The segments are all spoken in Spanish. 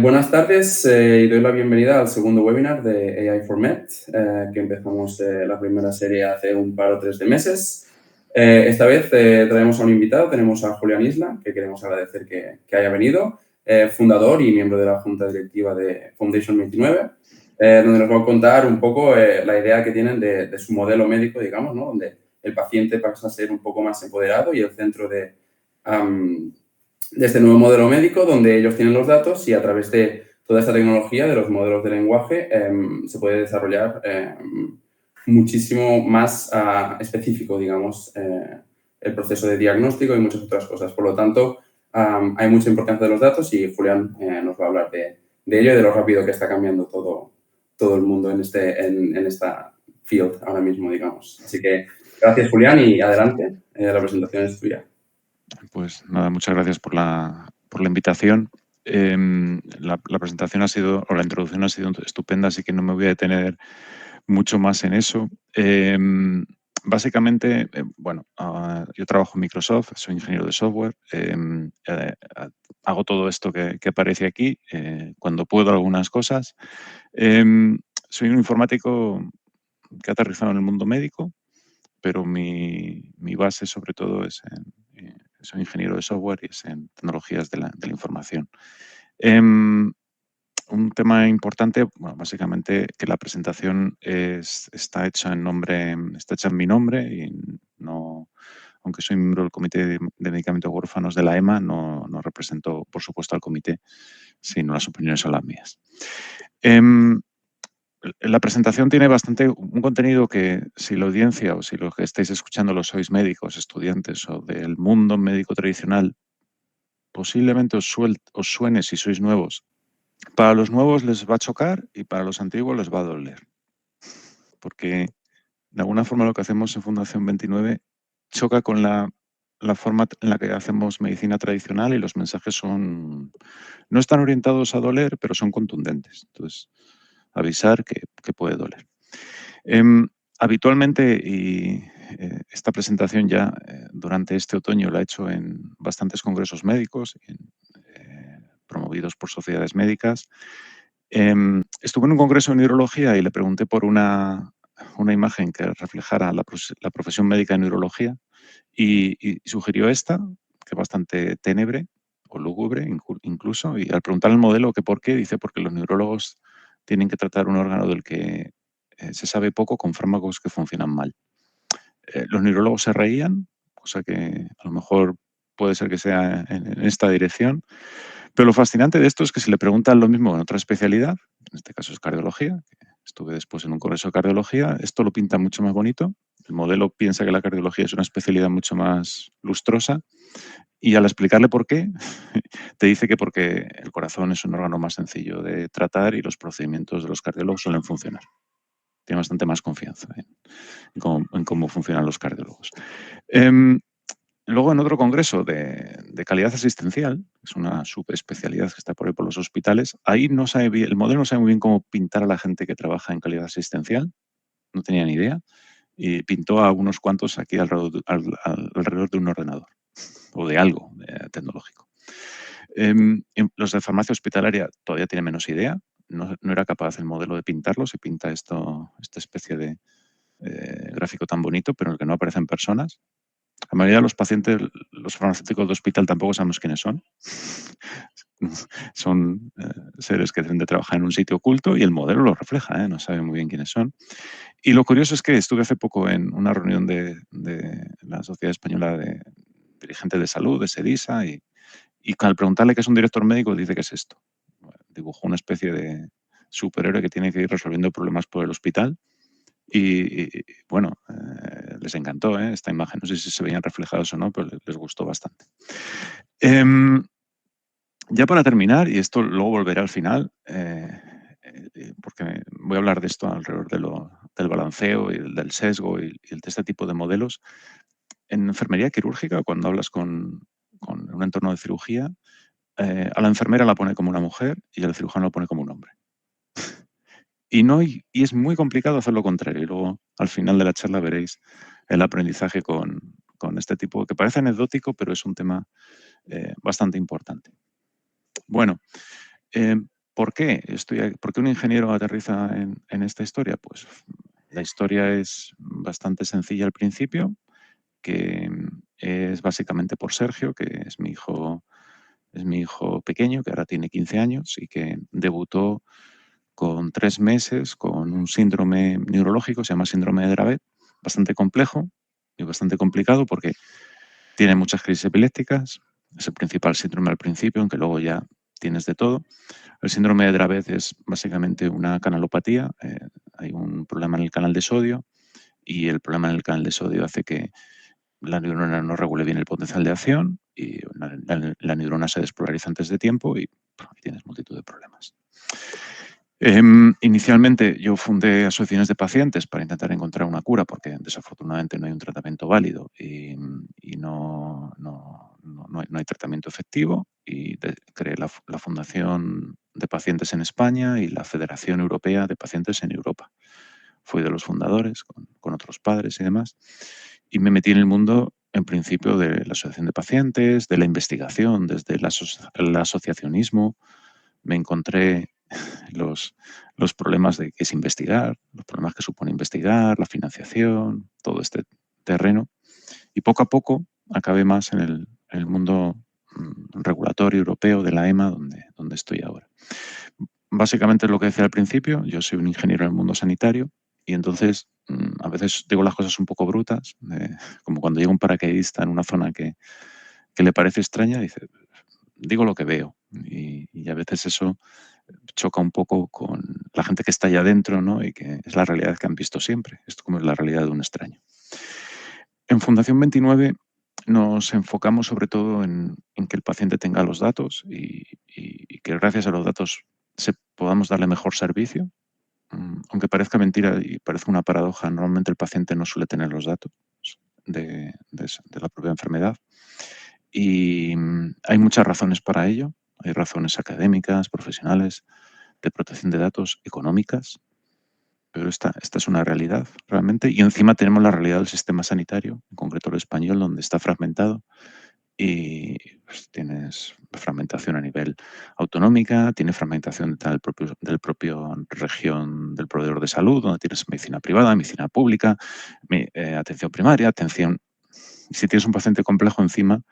Buenas tardes y doy la bienvenida al segundo webinar de AI for Med, que empezamos la primera serie hace un par o tres de meses. Esta vez traemos a un invitado, tenemos a Julián Isla, que queremos agradecer que haya venido, fundador y miembro de la junta directiva de Foundation 29, donde nos va a contar un poco la idea que tienen de su modelo médico, digamos, ¿no? Donde el paciente pasa a ser un poco más empoderado y el centro de este nuevo modelo médico, donde ellos tienen los datos y a través de toda esta tecnología de los modelos de lenguaje se puede desarrollar muchísimo más específico, digamos, el proceso de diagnóstico y muchas otras cosas. Por lo tanto, hay mucha importancia de los datos y Julián nos va a hablar de ello y de lo rápido que está cambiando todo el mundo en esta field ahora mismo, digamos. Así que gracias, Julián, y adelante. La presentación es tuya. Pues nada, muchas gracias por la invitación. La presentación ha sido, o la introducción ha sido estupenda, así que no me voy a detener mucho más en eso. Básicamente, bueno, yo trabajo en Microsoft, soy ingeniero de software, hago todo esto que aparece aquí, cuando puedo algunas cosas. Soy un informático que ha aterrizado en el mundo médico, pero mi base sobre todo es soy ingeniero de software y es en tecnologías de la información. Un tema importante, bueno, básicamente que la presentación está hecha en mi nombre y no, aunque soy miembro del Comité de Medicamentos Huérfanos de la EMA, no represento, por supuesto, al comité, sino las opiniones son las mías. La presentación tiene un contenido que si la audiencia o si los que estáis escuchando lo sois médicos, estudiantes o del mundo médico tradicional, posiblemente os suene si sois nuevos. Para los nuevos les va a chocar y para los antiguos les va a doler. Porque de alguna forma lo que hacemos en Fundación 29 choca con la forma en la que hacemos medicina tradicional y los mensajes no están orientados a doler, pero son contundentes. Entonces, avisar que puede doler. Habitualmente, y esta presentación ya durante este otoño la he hecho en bastantes congresos médicos, promovidos por sociedades médicas. Estuve en un congreso de neurología y le pregunté por una imagen que reflejara la profesión médica de neurología y sugirió esta, que es bastante ténebre o lúgubre incluso, y al preguntar al modelo que por qué, dice porque los neurólogos tienen que tratar un órgano del que se sabe poco con fármacos que funcionan mal. Los neurólogos se reían, cosa que a lo mejor puede ser que sea en esta dirección, pero lo fascinante de esto es que si le preguntan lo mismo en otra especialidad, en este caso es cardiología, estuve después en un congreso de cardiología, esto lo pinta mucho más bonito, el modelo piensa que la cardiología es una especialidad mucho más lustrosa y al explicarle por qué, te dice que porque el corazón es un órgano más sencillo de tratar y los procedimientos de los cardiólogos suelen funcionar. Tiene bastante más confianza en cómo funcionan los cardiólogos. Luego, en otro congreso de calidad asistencial, es una subespecialidad que está por ahí por los hospitales, ahí el modelo no sabe muy bien cómo pintar a la gente que trabaja en calidad asistencial, no tenía ni idea, y pintó a unos cuantos aquí alrededor de un ordenador o de algo tecnológico. Los de farmacia hospitalaria todavía tienen menos idea, no era capaz el modelo de pintarlo, se pinta esta especie de gráfico tan bonito, pero en el que no aparecen personas. La mayoría de los pacientes, los farmacéuticos de hospital tampoco sabemos quiénes son. Son seres que deben de trabajar en un sitio oculto y el modelo lo refleja, no sabe muy bien quiénes son. Y lo curioso es que estuve hace poco en una reunión de la Sociedad Española de Dirigentes de Salud, de SEDISA, y al preguntarle qué es un director médico, dice que es esto. Dibujó una especie de superhéroe que tiene que ir resolviendo problemas por el hospital. Y bueno, les encantó esta imagen. No sé si se veían reflejados o no, pero les gustó bastante. Ya para terminar, y esto luego volveré al final, porque voy a hablar de esto alrededor del balanceo y del sesgo y de este tipo de modelos. En enfermería quirúrgica, cuando hablas con un entorno de cirugía, a la enfermera la pone como una mujer y al cirujano lo pone como un hombre. Y es muy complicado hacer lo contrario. Y luego, al final de la charla, veréis el aprendizaje con este tipo, que parece anecdótico, pero es un tema bastante importante. Bueno, ¿Por qué? ¿Por qué un ingeniero aterriza en esta historia? Pues la historia es bastante sencilla al principio, que es básicamente por Sergio, que es mi hijo pequeño, que ahora tiene 15 años y que debutó con 3 meses con un síndrome neurológico, se llama síndrome de Dravet, bastante complejo y bastante complicado porque tiene muchas crisis epilépticas, es el principal síndrome al principio, aunque luego ya tienes de todo. El síndrome de Dravet es básicamente una canalopatía, hay un problema en el canal de sodio y el problema en el canal de sodio hace que la neurona no regule bien el potencial de acción y la neurona se despolariza antes de tiempo y tienes multitud de problemas. Inicialmente yo fundé asociaciones de pacientes para intentar encontrar una cura porque desafortunadamente no hay un tratamiento válido y no hay tratamiento efectivo y creé la Fundación de Pacientes en España y la Federación Europea de Pacientes en Europa. Fui de los fundadores con otros padres y demás y me metí en el mundo en principio de la asociación de pacientes, de la investigación, desde el asociacionismo. Me encontré los problemas de qué es investigar, los problemas que supone investigar, la financiación, todo este terreno. Y poco a poco acabé más en el mundo regulatorio europeo de la EMA, donde estoy ahora. Básicamente es lo que decía al principio, yo soy un ingeniero en el mundo sanitario y entonces a veces digo las cosas un poco brutas, como cuando llega un paracaidista en una zona que le parece extraña, dice, digo lo que veo y a veces eso choca un poco con la gente que está allá adentro, ¿no? Y que es la realidad que han visto siempre. Esto como es la realidad de un extraño. En Fundación 29 nos enfocamos sobre todo en que el paciente tenga los datos y que gracias a los datos podamos darle mejor servicio. Aunque parezca mentira y parezca una paradoja, normalmente el paciente no suele tener los datos de la propia enfermedad. Y hay muchas razones para ello. Hay razones académicas, profesionales, de protección de datos, económicas, pero esta es una realidad realmente. Y encima tenemos la realidad del sistema sanitario, en concreto el español, donde está fragmentado y pues, tienes fragmentación a nivel autonómica, tienes fragmentación del propio región del proveedor de salud, donde tienes medicina privada, medicina pública, atención primaria, atención... Si tienes un paciente complejo encima,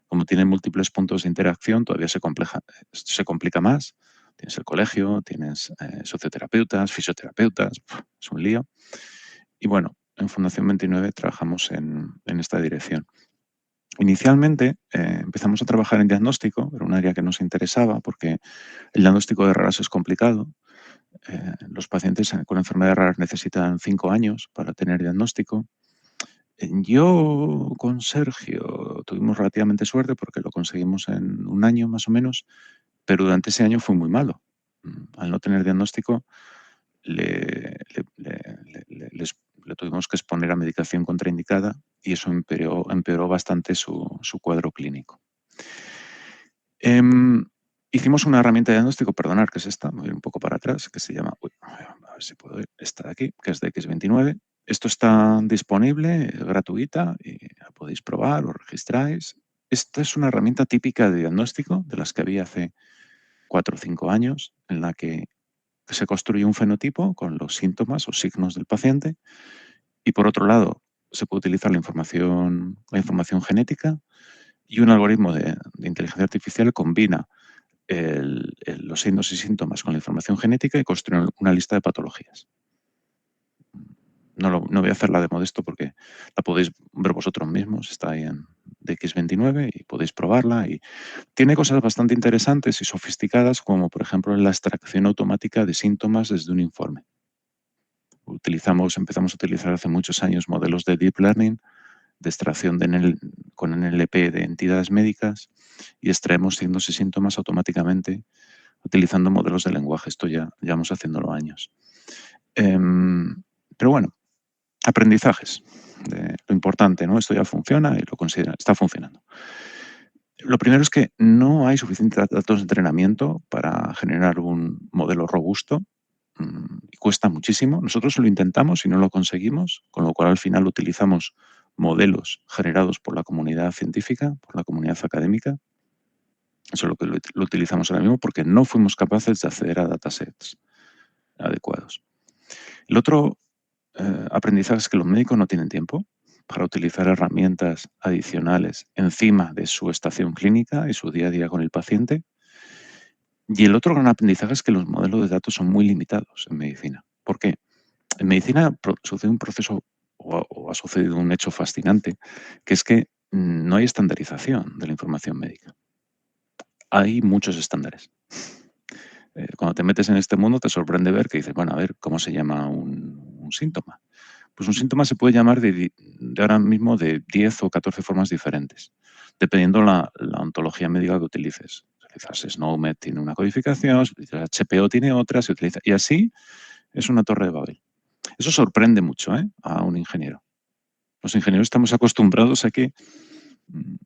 como tiene múltiples puntos de interacción, todavía se complica más. Tienes el colegio, tienes socioterapeutas, fisioterapeutas, es un lío. Y bueno, en Fundación 29 trabajamos en esta dirección. Inicialmente empezamos a trabajar en diagnóstico, era un área que nos interesaba porque el diagnóstico de raras es complicado. Los pacientes con enfermedades raras necesitan 5 años para tener diagnóstico. Yo con Sergio tuvimos relativamente suerte porque lo conseguimos en 1 año más o menos, pero durante ese año fue muy malo. Al no tener diagnóstico, le tuvimos que exponer a medicación contraindicada y eso empeoró bastante su cuadro clínico. Hicimos una herramienta de diagnóstico, perdonar que es esta, me voy a ir un poco para atrás, que se llama, a ver si puedo ir, esta de aquí, que es de X29. Esto está disponible, gratuita, y la podéis probar, os registráis. Esta es una herramienta típica de diagnóstico, de las que había hace 4 o 5 años, en la que se construye un fenotipo con los síntomas o signos del paciente y por otro lado se puede utilizar la información genética y un algoritmo de inteligencia artificial combina los signos y síntomas con la información genética y construye una lista de patologías. No voy a hacer la demo de esto porque la podéis ver vosotros mismos, está ahí en X29 y podéis probarla y tiene cosas bastante interesantes y sofisticadas como por ejemplo la extracción automática de síntomas desde un informe. Empezamos a utilizar hace muchos años modelos de deep learning, de extracción con NLP de entidades médicas y extraemos signos y síntomas automáticamente utilizando modelos de lenguaje. Esto ya llevamos haciéndolo años. Pero bueno, aprendizajes. Lo importante, ¿no? Esto ya funciona y está funcionando. Lo primero es que no hay suficientes datos de entrenamiento para generar un modelo robusto y cuesta muchísimo. Nosotros lo intentamos y no lo conseguimos, con lo cual al final utilizamos modelos generados por la comunidad científica, por la comunidad académica, Eso es lo que lo utilizamos ahora mismo porque no fuimos capaces de acceder a datasets adecuados. El otro aprendizaje es que los médicos no tienen tiempo para utilizar herramientas adicionales encima de su estación clínica y su día a día con el paciente. Y el otro gran aprendizaje es que los modelos de datos son muy limitados en medicina. ¿Por qué? En medicina sucede un proceso o ha sucedido un hecho fascinante, que es que no hay estandarización de la información médica. Hay muchos estándares. Cuando te metes en este mundo te sorprende ver que dices, bueno, a ver, ¿cómo se llama un síntoma? Pues un síntoma se puede llamar de ahora mismo de 10 o 14 formas diferentes, dependiendo la ontología médica que utilices. Si utilizas SNOMED tiene una codificación, si utilizas HPO tiene otra, y así es una torre de Babel. Eso sorprende mucho a un ingeniero. Los ingenieros estamos acostumbrados a que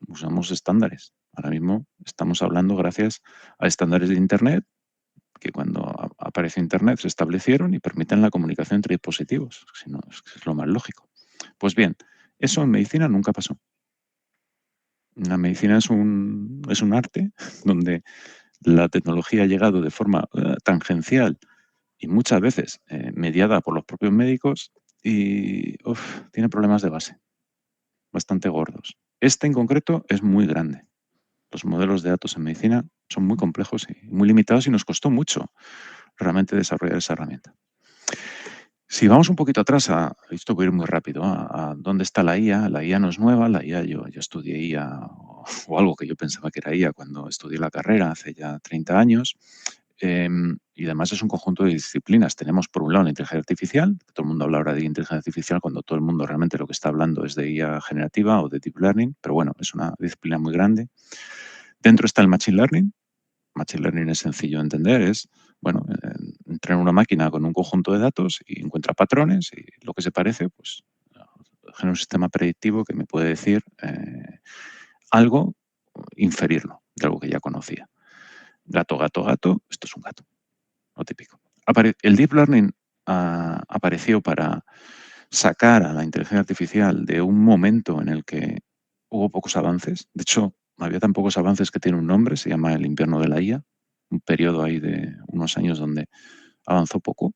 usamos estándares. Ahora mismo estamos hablando gracias a estándares de Internet que cuando apareció Internet se establecieron y permiten la comunicación entre dispositivos. Si no, es lo más lógico. Pues bien, eso en medicina nunca pasó. La medicina es un arte donde la tecnología ha llegado de forma tangencial y muchas veces mediada por los propios médicos y tiene problemas de base bastante gordos. Este en concreto es muy grande. Los modelos de datos en medicina son muy complejos y muy limitados y nos costó mucho realmente desarrollar esa herramienta. Si vamos un poquito atrás, esto voy a ir muy rápido, a dónde está la IA no es nueva, la IA yo estudié IA o algo que yo pensaba que era IA cuando estudié la carrera hace ya 30 años. Y además es un conjunto de disciplinas. Tenemos por un lado la inteligencia artificial, todo el mundo habla ahora de inteligencia artificial cuando todo el mundo realmente lo que está hablando es de IA generativa o de deep learning, pero bueno, es una disciplina muy grande. Dentro está el machine learning. Machine learning es sencillo de entender, es, bueno, entrenar una máquina con un conjunto de datos y encuentra patrones y lo que se parece, pues genera un sistema predictivo que me puede decir algo, inferirlo de algo que ya conocía. Gato, gato, gato, esto es un gato, lo típico. El deep learning apareció para sacar a la inteligencia artificial de un momento en el que hubo pocos avances. De hecho, había tan pocos avances que tiene un nombre, se llama el invierno de la IA, un periodo ahí de unos años donde avanzó poco,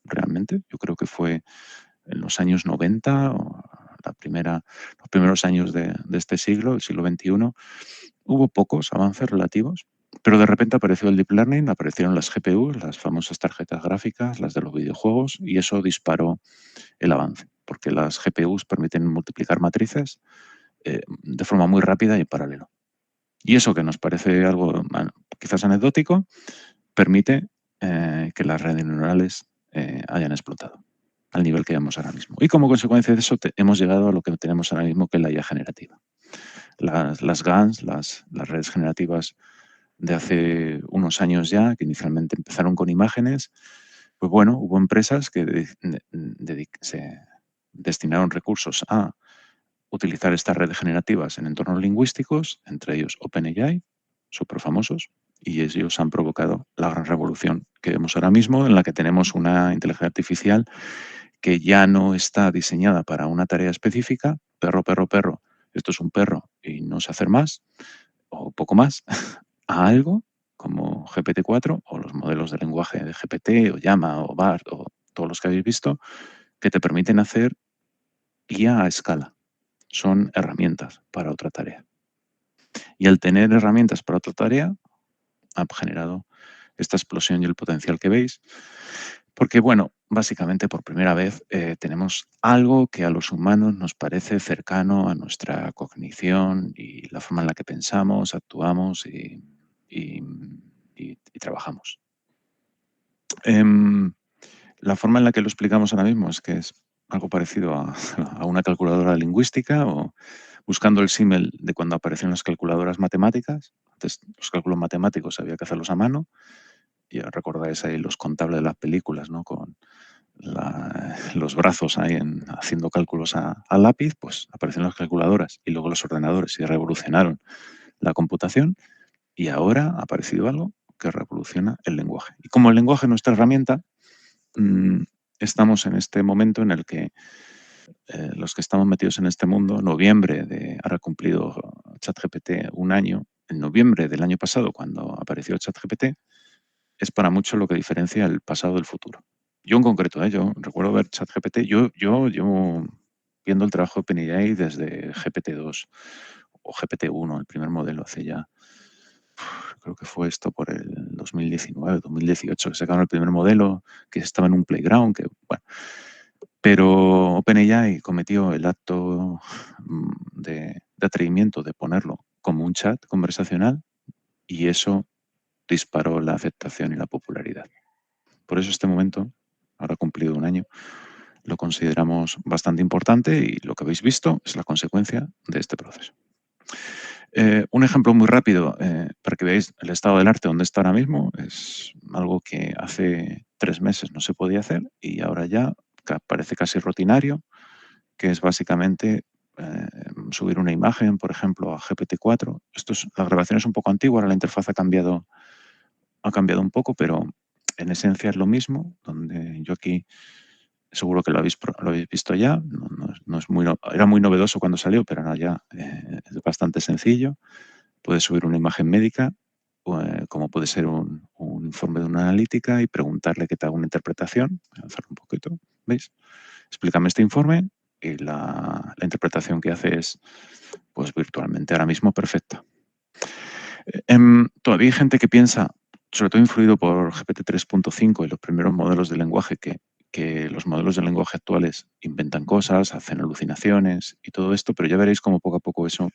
realmente. Yo creo que fue en los años 90 o los primeros años de este siglo, el siglo XXI, hubo pocos avances relativos, pero de repente apareció el deep learning, aparecieron las GPUs, las famosas tarjetas gráficas, las de los videojuegos, y eso disparó el avance, porque las GPUs permiten multiplicar matrices de forma muy rápida y en paralelo. Y eso que nos parece algo quizás anecdótico, permite que las redes neuronales hayan explotado al nivel que vemos ahora mismo. Y como consecuencia de eso hemos llegado a lo que tenemos ahora mismo, que es la IA generativa. Las GANs, las redes generativas de hace unos años ya, que inicialmente empezaron con imágenes, pues bueno, hubo empresas que se destinaron recursos a utilizar estas redes generativas en entornos lingüísticos, entre ellos OpenAI, súper famosos, y ellos han provocado la gran revolución que vemos ahora mismo, en la que tenemos una inteligencia artificial que ya no está diseñada para una tarea específica, perro, perro, perro, esto es un perro y no sé hacer más, o poco más, a algo como GPT-4 o los modelos de lenguaje de GPT o Llama o BART o todos los que habéis visto, que te permiten hacer IA a escala. Son herramientas para otra tarea. Y al tener herramientas para otra tarea, ha generado esta explosión y el potencial que veis, porque, bueno, básicamente por primera vez tenemos algo que a los humanos nos parece cercano a nuestra cognición y la forma en la que pensamos, actuamos y trabajamos. La forma en la que lo explicamos ahora mismo es que es algo parecido a una calculadora lingüística o buscando el símil de cuando aparecieron las calculadoras matemáticas. Antes los cálculos matemáticos había que hacerlos a mano. Y recordáis ahí los contables de las películas, ¿no? Con los brazos ahí haciendo cálculos a lápiz, pues aparecieron las calculadoras y luego los ordenadores y revolucionaron la computación. Y ahora ha aparecido algo que revoluciona el lenguaje. Y como el lenguaje es nuestra herramienta, estamos en este momento en el que los que estamos metidos en este mundo, noviembre de ahora cumplido ChatGPT un año, en noviembre del año pasado, cuando apareció ChatGPT, es para mucho lo que diferencia el pasado del futuro. Yo en concreto, yo recuerdo ver ChatGPT, yo llevo viendo el trabajo de OpenAI desde GPT-2 o GPT-1, el primer modelo, hace ya, creo que fue esto por el 2019, 2018, que sacaron el primer modelo, que estaba en un playground, que bueno. Pero OpenAI cometió el acto de atrevimiento de ponerlo como un chat conversacional y eso disparó la aceptación y la popularidad. Por eso este momento, ahora cumplido un año, lo consideramos bastante importante y lo que habéis visto es la consecuencia de este proceso. Un ejemplo muy rápido para que veáis el estado del arte donde está ahora mismo es algo que hace 3 meses no se podía hacer y ahora ya parece casi rutinario, que es básicamente subir una imagen, por ejemplo, a GPT-4. La grabación es un poco antigua, ahora la interfaz ha cambiado un poco, pero en esencia es lo mismo, donde yo aquí seguro que lo habéis visto ya, era muy novedoso cuando salió, pero ahora ya es bastante sencillo. Puedes subir una imagen médica, como puede ser un informe de una analítica y preguntarle que te haga una interpretación. Voy a avanzar un poquito, ¿veis? Explícame este informe y la interpretación que hace es, pues virtualmente ahora mismo, perfecta. Todavía hay gente que piensa, sobre todo influido por GPT 3.5 y los primeros modelos de lenguaje, que los modelos de lenguaje actuales inventan cosas, hacen alucinaciones y todo esto, pero ya veréis cómo poco a poco eso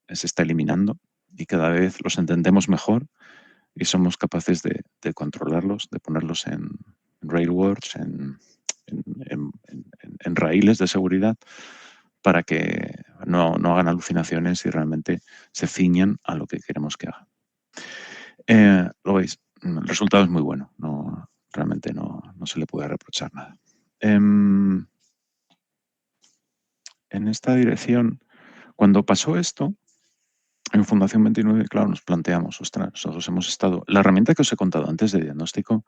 se está eliminando y cada vez los entendemos mejor y somos capaces de controlarlos, de ponerlos en railwords, en raíles de seguridad para que no hagan alucinaciones y realmente se ciñan a lo que queremos que hagan. Lo veis, el resultado es muy bueno, realmente no se le puede reprochar nada. En esta dirección, cuando pasó esto, en Fundación 29, claro, nos planteamos, ostras, nosotros hemos estado... La herramienta que os he contado antes de diagnóstico,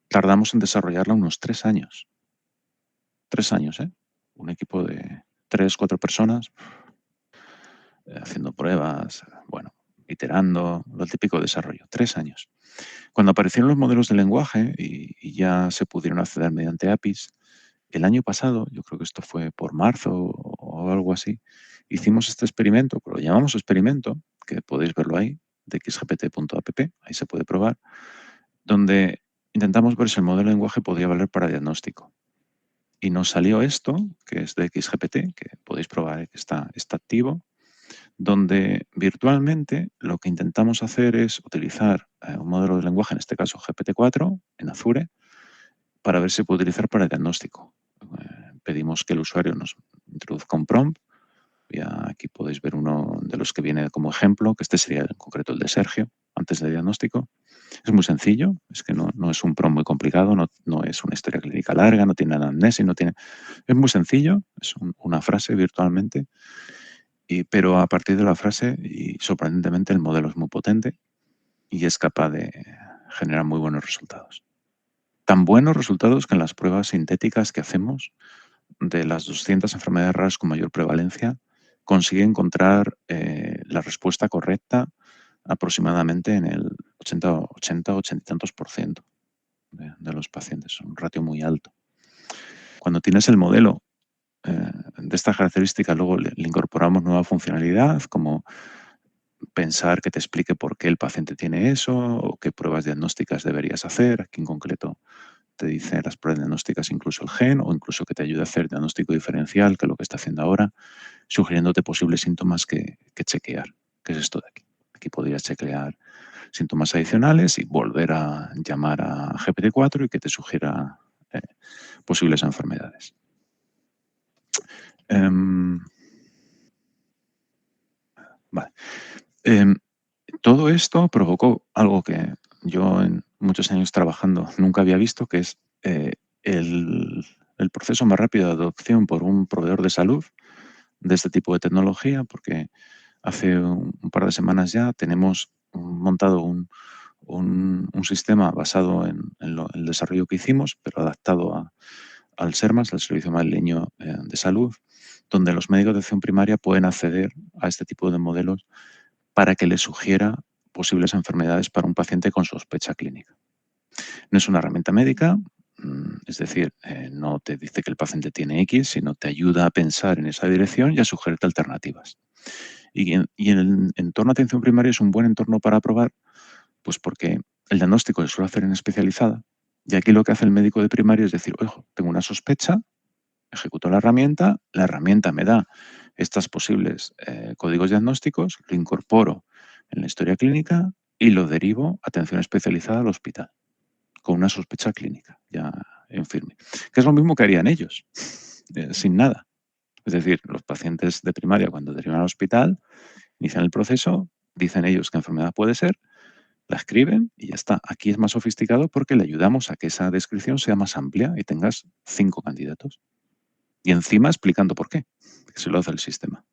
tardamos en desarrollarla unos 3 años. 3 años, ¿eh? Un equipo de 3, 4 personas haciendo pruebas, bueno, iterando, lo típico desarrollo. 3 años. Cuando aparecieron los modelos de lenguaje y ya se pudieron acceder mediante APIs, el año pasado, yo creo que esto fue por marzo o algo así, hicimos este experimento, lo llamamos experimento, que podéis verlo ahí, de xgpt.app, ahí se puede probar, donde intentamos ver si el modelo de lenguaje podía valer para diagnóstico. Y nos salió esto, que es de XGPT, que podéis probar que está activo, donde virtualmente lo que intentamos hacer es utilizar un modelo de lenguaje, en este caso GPT-4, en Azure, para ver si se puede utilizar para el diagnóstico. Pedimos que el usuario nos introduzca un prompt. Aquí podéis ver uno de los que viene como ejemplo, que este sería en concreto el de Sergio, antes del diagnóstico. Es muy sencillo, es que no es un prompt muy complicado, no es una historia clínica larga, no tiene anamnesis, es muy sencillo, es una frase virtualmente, pero a partir de la frase, y sorprendentemente el modelo es muy potente y es capaz de generar muy buenos resultados. Tan buenos resultados que en las pruebas sintéticas que hacemos de las 200 enfermedades raras con mayor prevalencia, consigue encontrar la respuesta correcta aproximadamente en el 80 y tantos por ciento de los pacientes, un ratio muy alto. Cuando tienes el modelo de esta característica, luego le incorporamos nueva funcionalidad, como pensar que te explique por qué el paciente tiene eso o qué pruebas diagnósticas deberías hacer. Aquí en concreto te dice las pruebas diagnósticas, incluso el gen, o incluso que te ayude a hacer diagnóstico diferencial, que es lo que está haciendo ahora, sugiriéndote posibles síntomas que chequear, que es esto de aquí. Aquí podrías chequear síntomas adicionales y volver a llamar a GPT-4 y que te sugiera posibles enfermedades. Vale. Todo esto provocó algo que yo en muchos años trabajando nunca había visto, que es el proceso más rápido de adopción por un proveedor de salud de este tipo de tecnología, porque hace un par de semanas ya tenemos montado un sistema basado en el desarrollo que hicimos, pero adaptado al SERMAS, al Servicio Madrileño de Salud, donde los médicos de atención primaria pueden acceder a este tipo de modelos para que les sugiera posibles enfermedades para un paciente con sospecha clínica. No es una herramienta médica, es decir, no te dice que el paciente tiene X, sino te ayuda a pensar en esa dirección y a sugerirte alternativas. Y en el entorno de atención primaria es un buen entorno para probar, pues porque el diagnóstico se suele hacer en especializada, y aquí lo que hace el médico de primaria es decir, ojo, tengo una sospecha, ejecuto la herramienta me da estos posibles códigos diagnósticos, lo incorporo en la historia clínica y lo derivo a atención especializada al hospital, con una sospecha clínica ya en firme. Que es lo mismo que harían ellos, sin nada. Es decir, los pacientes de primaria cuando derivan al hospital, inician el proceso, dicen ellos qué enfermedad puede ser, la escriben y ya está. Aquí es más sofisticado porque le ayudamos a que esa descripción sea más amplia y tengas 5 candidatos. Y encima explicando por qué, que se lo hace el sistema.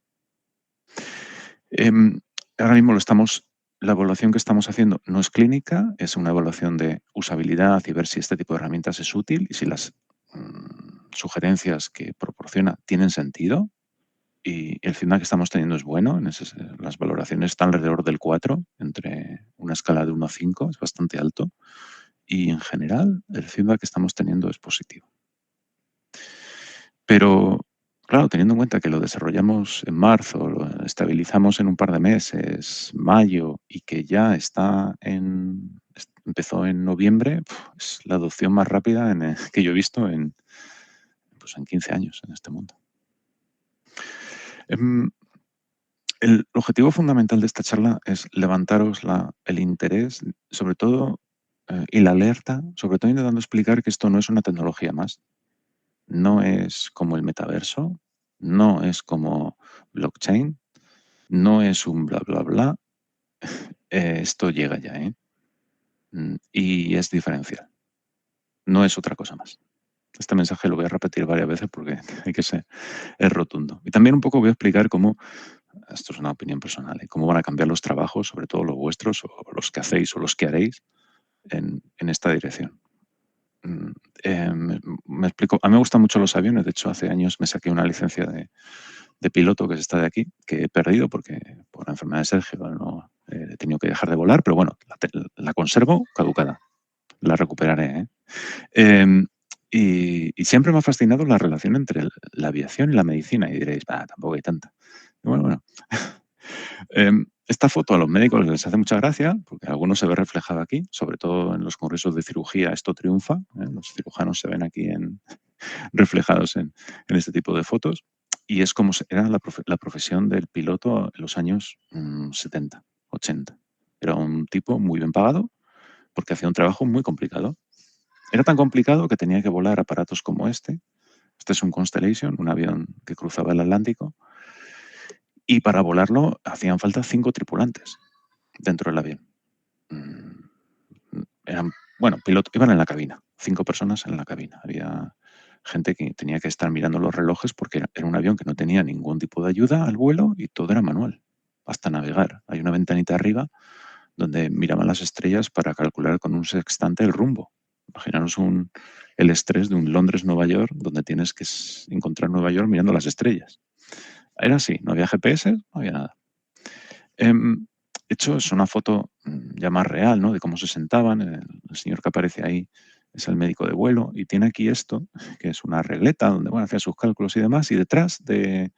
Ahora mismo la evaluación que estamos haciendo no es clínica, es una evaluación de usabilidad y ver si este tipo de herramientas es útil y si las sugerencias que proporciona tienen sentido. Y el feedback que estamos teniendo es bueno, las valoraciones están alrededor del 4, entre una escala de 1 a 5, es bastante alto. Y en general el feedback que estamos teniendo es positivo. Pero, claro, teniendo en cuenta que lo desarrollamos en marzo, lo estabilizamos en un par de meses, mayo, y que ya empezó en noviembre, es la adopción más rápida que yo he visto en 15 años en este mundo. El objetivo fundamental de esta charla es levantaros el interés, sobre todo, y la alerta, sobre todo intentando explicar que esto no es una tecnología más. No es como el metaverso, no es como blockchain, no es un bla, bla, bla. Esto llega ya, ¿eh? Y es diferencial. No es otra cosa más. Este mensaje lo voy a repetir varias veces porque hay que ser, es rotundo. Y también un poco voy a explicar cómo, esto es una opinión personal, cómo van a cambiar los trabajos, sobre todo los vuestros, o los que hacéis o los que haréis en esta dirección. Me explico. A mí me gustan mucho los aviones. De hecho, hace años me saqué una licencia de piloto, que es esta de aquí, que he perdido porque por la enfermedad de Sergio no he tenido que dejar de volar, pero bueno, la conservo caducada. La recuperaré, ¿eh? Y siempre me ha fascinado la relación entre la aviación y la medicina. Y diréis, tampoco hay tanta. Y bueno. Esta foto a los médicos les hace mucha gracia, porque algunos se ve reflejado aquí, sobre todo en los congresos de cirugía, esto triunfa. Los cirujanos se ven aquí reflejados en este tipo de fotos. Y es como era la profesión del piloto en los años 70, 80. Era un tipo muy bien pagado porque hacía un trabajo muy complicado. Era tan complicado que tenía que volar aparatos como este. Este es un Constellation, un avión que cruzaba el Atlántico. Y para volarlo hacían falta 5 tripulantes dentro del avión. Iban en la cabina, 5 personas en la cabina. Había gente que tenía que estar mirando los relojes porque era un avión que no tenía ningún tipo de ayuda al vuelo y todo era manual, hasta navegar. Hay una ventanita arriba donde miraban las estrellas para calcular con un sextante el rumbo. Imaginaros el estrés de un Londres-Nueva York donde tienes que encontrar Nueva York mirando las estrellas. Era así, no había GPS, no había nada. De hecho, es una foto ya más real, ¿no? De cómo se sentaban. El señor que aparece ahí es el médico de vuelo y tiene aquí esto, que es una regleta donde hacía sus cálculos y demás. Y detrás de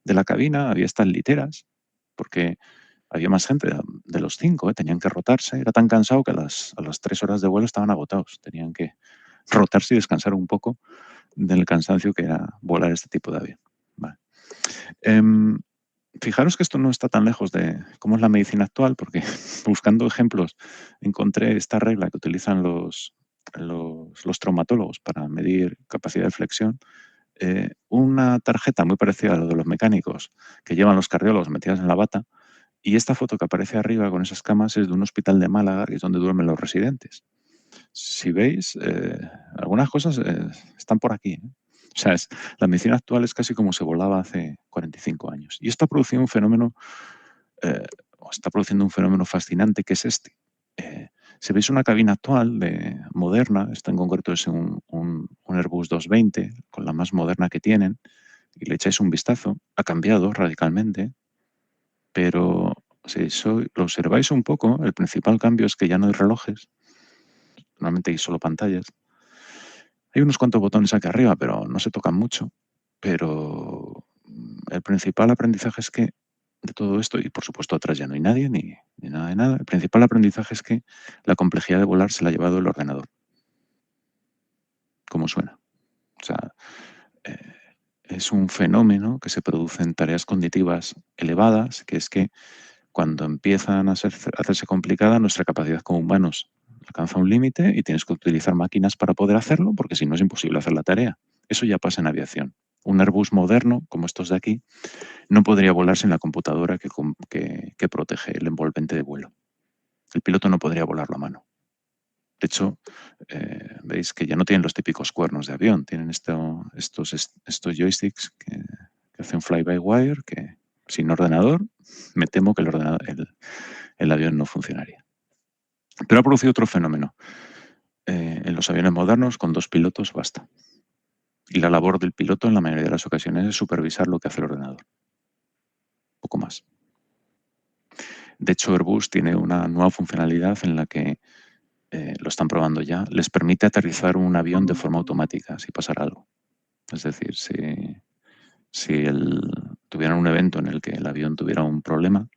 la cabina había estas literas, porque había más gente de los 5, tenían que rotarse. Era tan cansado que a las 3 horas de vuelo estaban agotados. Tenían que rotarse y descansar un poco del cansancio que era volar este tipo de avión. Vale. Fijaros que esto no está tan lejos de cómo es la medicina actual, porque buscando ejemplos encontré esta regla que utilizan los traumatólogos para medir capacidad de flexión. Una tarjeta muy parecida a lo de los mecánicos que llevan los cardiólogos metidas en la bata, y esta foto que aparece arriba con esas camas es de un hospital de Málaga, que es donde duermen los residentes. Si veis, algunas cosas están por aquí. O sea, la medicina actual es casi como se volaba hace 45 años. Y esto ha producido un fenómeno, está produciendo un fenómeno fascinante, que es este. Si veis una cabina actual moderna, esta en concreto es un Airbus 220, con la más moderna que tienen, y le echáis un vistazo, ha cambiado radicalmente, pero si lo observáis un poco, el principal cambio es que ya no hay relojes, normalmente hay solo pantallas. Hay unos cuantos botones aquí arriba, pero no se tocan mucho. Pero el principal aprendizaje es que de todo esto, y por supuesto atrás ya no hay nadie ni nada de nada, el principal aprendizaje es que la complejidad de volar se la ha llevado el ordenador. ¿Cómo suena? O sea, eh, es un fenómeno que se produce en tareas cognitivas elevadas, que es que cuando empiezan a hacerse complicadas, nuestra capacidad como humanos alcanza un límite y tienes que utilizar máquinas para poder hacerlo, porque si no es imposible hacer la tarea. Eso ya pasa en aviación. Un Airbus moderno, como estos de aquí, no podría volar sin la computadora que protege el envolvente de vuelo. El piloto no podría volarlo a mano. De hecho, veis que ya no tienen los típicos cuernos de avión, tienen estos joysticks que hacen fly-by-wire, que sin ordenador me temo que el avión no funcionaría. Pero ha producido otro fenómeno. En los aviones modernos, con 2 pilotos basta. Y la labor del piloto en la mayoría de las ocasiones es supervisar lo que hace el ordenador. Poco más. De hecho, Airbus tiene una nueva funcionalidad en la que lo están probando ya, les permite aterrizar un avión de forma automática si pasara algo. Es decir, si tuvieran un evento en el que el avión tuviera un problema,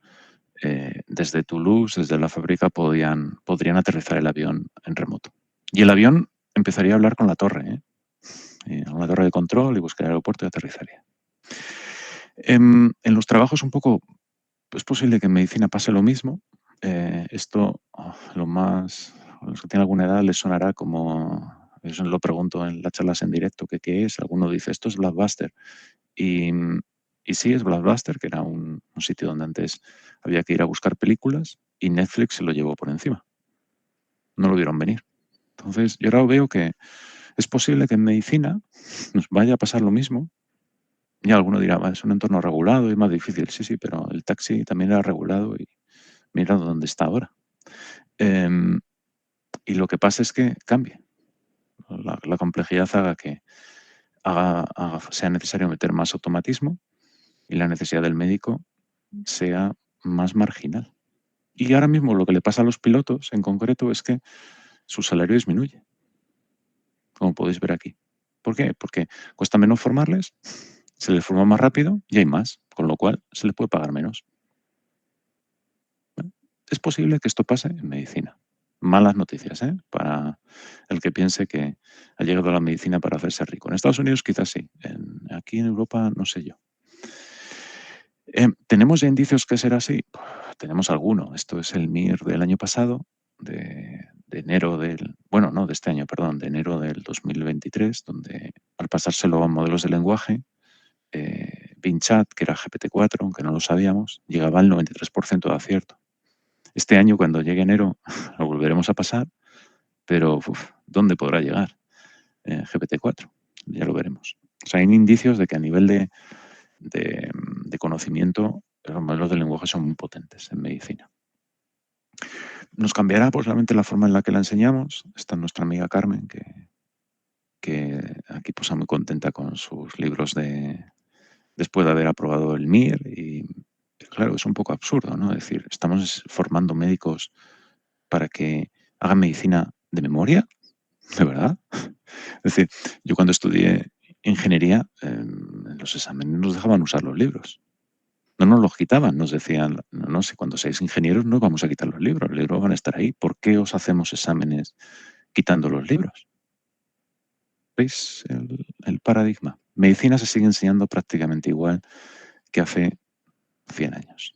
desde Toulouse, desde la fábrica, podrían aterrizar el avión en remoto. Y el avión empezaría a hablar con la torre, con la torre de control y buscaría el aeropuerto y aterrizaría. En los trabajos un poco, es posible que en medicina pase lo mismo. Esto, a los que tienen alguna edad les sonará como, eso lo pregunto en las charlas en directo, que qué es. Alguno dice, esto es Blockbuster. Y sí, es Blockbuster, que era un sitio donde antes había que ir a buscar películas y Netflix se lo llevó por encima. No lo vieron venir. Entonces, yo ahora veo que es posible que en medicina nos vaya a pasar lo mismo. Y alguno dirá, es un entorno regulado y es más difícil. Sí, sí, pero el taxi también era regulado y mira dónde está ahora. Y lo que pasa es que cambie. La complejidad haga que sea necesario meter más automatismo y la necesidad del médico sea más marginal. Y ahora mismo lo que le pasa a los pilotos en concreto es que su salario disminuye, como podéis ver aquí. ¿Por qué? Porque cuesta menos formarles, se les forma más rápido y hay más, con lo cual se les puede pagar menos. Bueno, es posible que esto pase en medicina. Malas noticias, para el que piense que ha llegado a la medicina para hacerse rico. En Estados Unidos quizás sí, aquí en Europa no sé yo. ¿Tenemos ya indicios que será así? Tenemos alguno. Esto es el MIR del año pasado, de enero de este año, perdón, de enero del 2023, donde al pasárselo a modelos de lenguaje, Bing Chat, que era GPT-4, aunque no lo sabíamos, llegaba al 93% de acierto. Este año, cuando llegue enero, lo volveremos a pasar, pero ¿dónde podrá llegar GPT-4? Ya lo veremos. O sea, hay indicios de que a nivel de conocimiento, los modelos de lenguaje son muy potentes en medicina. Nos cambiará posiblemente la forma en la que la enseñamos. Está nuestra amiga Carmen, que aquí posa muy contenta con sus libros después de haber aprobado el MIR. Y claro, es un poco absurdo, ¿no? Es decir, estamos formando médicos para que hagan medicina de memoria, ¿de verdad? Es decir, yo cuando estudié ingeniería, en los exámenes nos dejaban usar los libros. No nos los quitaban, nos decían, no sé, cuando seáis ingenieros no vamos a quitar los libros van a estar ahí. ¿Por qué os hacemos exámenes quitando los libros? ¿Veis el paradigma? Medicina se sigue enseñando prácticamente igual que hace 100 años,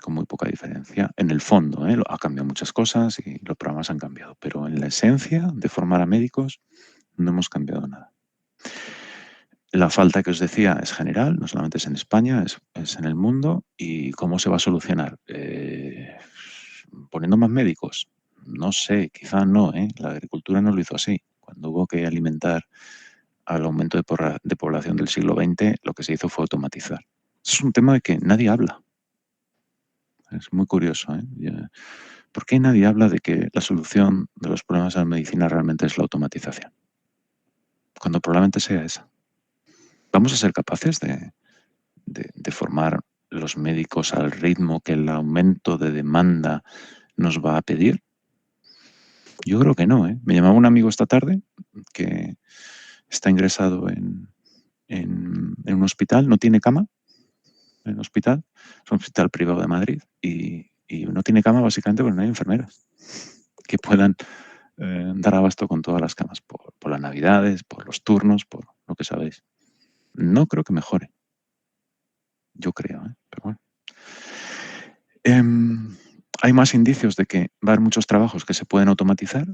con muy poca diferencia. En el fondo, ha cambiado muchas cosas y los programas han cambiado, pero en la esencia de formar a médicos no hemos cambiado nada. La falta que os decía es general, no solamente es en España, es en el mundo. ¿Y cómo se va a solucionar? ¿Poniendo más médicos? No sé, quizá no. La agricultura no lo hizo así. Cuando hubo que alimentar al aumento de población del siglo XX, lo que se hizo fue automatizar. Eso es un tema de que nadie habla. Es muy curioso. ¿Por qué nadie habla de que la solución de los problemas de la medicina realmente es la automatización? Cuando probablemente sea esa. ¿Vamos a ser capaces de formar los médicos al ritmo que el aumento de demanda nos va a pedir? Yo creo que no, ¿eh? Me llamaba un amigo esta tarde que está ingresado en un hospital, no tiene cama en el hospital, es un hospital privado de Madrid y no tiene cama básicamente porque no hay enfermeras que puedan dar abasto con todas las camas por las navidades, por los turnos, por lo que sabéis. No creo que mejore, yo creo, ¿eh? Pero bueno. Hay más indicios de que va a haber muchos trabajos que se pueden automatizar.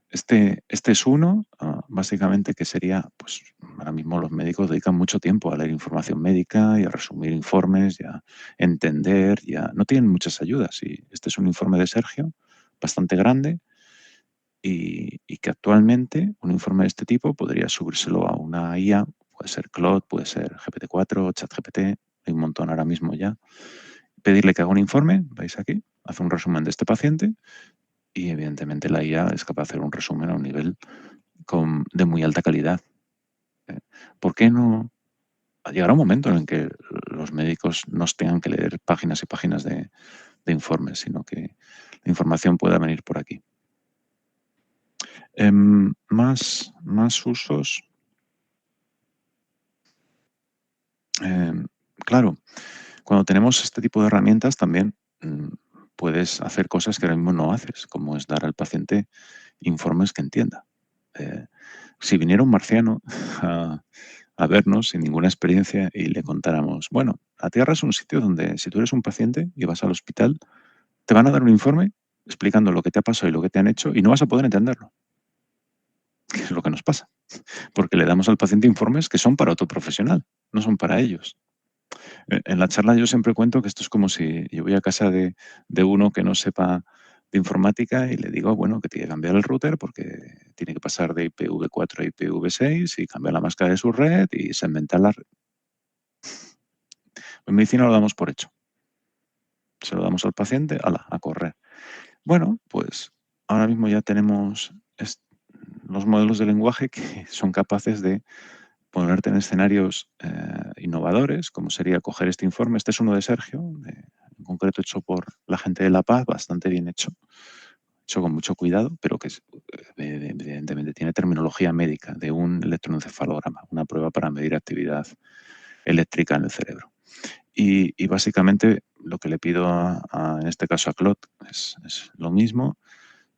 Este es uno, básicamente, que sería, pues ahora mismo los médicos dedican mucho tiempo a leer información médica y a resumir informes y a entender, no tienen muchas ayudas. Y este es un informe de Sergio, bastante grande, y que actualmente un informe de este tipo podría subírselo a una IA, puede ser Claude, puede ser GPT-4, ChatGPT, hay un montón ahora mismo ya. Pedirle que haga un informe, veis aquí, hace un resumen de este paciente y evidentemente la IA es capaz de hacer un resumen a un nivel de muy alta calidad. ¿Por qué no? Llegará un momento en el que los médicos no tengan que leer páginas y páginas de informes, sino que la información pueda venir por aquí. Más usos. Claro, cuando tenemos este tipo de herramientas también puedes hacer cosas que ahora mismo no haces, como es dar al paciente informes que entienda. Si viniera un marciano a vernos sin ninguna experiencia y le contáramos, bueno, la Tierra es un sitio donde si tú eres un paciente y vas al hospital, te van a dar un informe explicando lo que te ha pasado y lo que te han hecho y no vas a poder entenderlo, que es lo que nos pasa, porque le damos al paciente informes que son para otro profesional, no son para ellos. En la charla yo siempre cuento que esto es como si yo voy a casa de uno que no sepa de informática y le digo, bueno, que tiene que cambiar el router porque tiene que pasar de IPv4 a IPv6 y cambiar la máscara de su red y segmentar la red. En medicina lo damos por hecho. Se lo damos al paciente, a correr. Bueno, pues ahora mismo ya tenemos los modelos de lenguaje que son capaces de ponerte en escenarios innovadores, como sería coger este informe. Este es uno de Sergio, en concreto hecho por la gente de La Paz, bastante bien hecho con mucho cuidado, pero que evidentemente tiene terminología médica de un electroencefalograma, una prueba para medir actividad eléctrica en el cerebro. Y básicamente lo que le pido en este caso a Claude es lo mismo,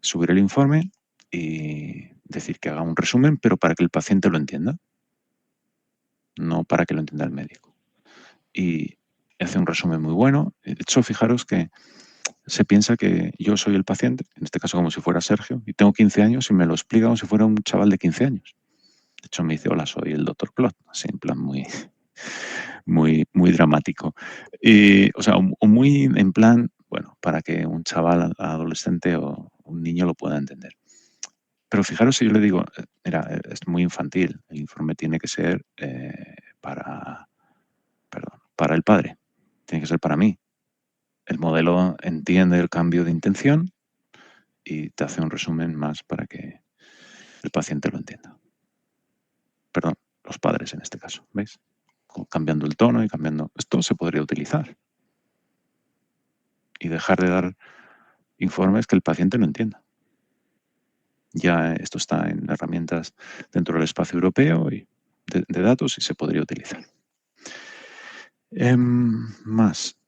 subir el informe y decir que haga un resumen, pero para que el paciente lo entienda, no para que lo entienda el médico. Y hace un resumen muy bueno. De hecho, fijaros que se piensa que yo soy el paciente, en este caso como si fuera Sergio, y tengo 15 años y me lo explica como si fuera un chaval de 15 años. De hecho, me dice, hola, soy el doctor Claude, así en plan muy dramático. O sea, muy en plan, bueno, para que un chaval adolescente o un niño lo pueda entender. Pero fijaros si yo le digo, mira, es muy infantil, el informe tiene que ser para el padre, tiene que ser para mí. El modelo entiende el cambio de intención y te hace un resumen más para que el paciente lo entienda. Perdón, los padres en este caso, ¿veis? Cambiando el tono y cambiando. Esto se podría utilizar y dejar de dar informes que el paciente no entienda. Ya esto está en herramientas dentro del espacio europeo y de datos y se podría utilizar. Más.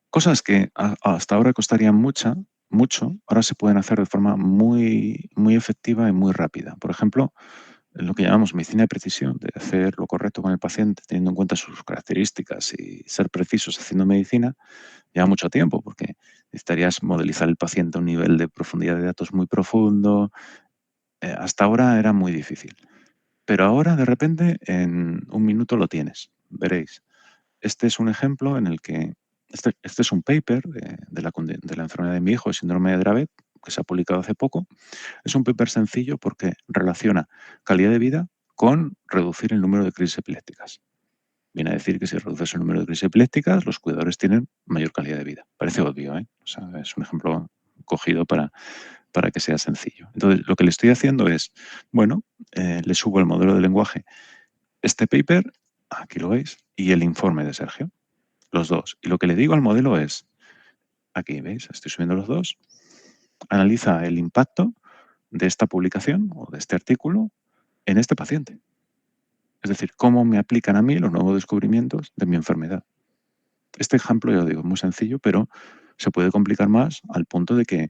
Cosas que hasta ahora costarían mucho, ahora se pueden hacer de forma muy efectiva y muy rápida. Por ejemplo, lo que llamamos medicina de precisión, de hacer lo correcto con el paciente teniendo en cuenta sus características y ser precisos haciendo medicina, lleva mucho tiempo porque necesitarías modelizar el paciente a un nivel de profundidad de datos muy profundo. Hasta ahora era muy difícil. Pero ahora, de repente, en un minuto lo tienes. Veréis. Este es un ejemplo en el que este es un paper de la enfermedad de mi hijo, el síndrome de Dravet, que se ha publicado hace poco. Es un paper sencillo porque relaciona calidad de vida con reducir el número de crisis epilépticas. Viene a decir que si reduces el número de crisis epilépticas, los cuidadores tienen mayor calidad de vida. Parece obvio, ¿eh? O sea, es un ejemplo cogido para para que sea sencillo. Entonces, lo que le estoy haciendo es, bueno, le subo el modelo de lenguaje, este paper, aquí lo veis, y el informe de Sergio, los dos. Y lo que le digo al modelo es, aquí veis, estoy subiendo los dos, analiza el impacto de esta publicación o de este artículo en este paciente. Es decir, cómo me aplican a mí los nuevos descubrimientos de mi enfermedad. Este ejemplo, ya lo digo, es muy sencillo, pero se puede complicar más al punto de que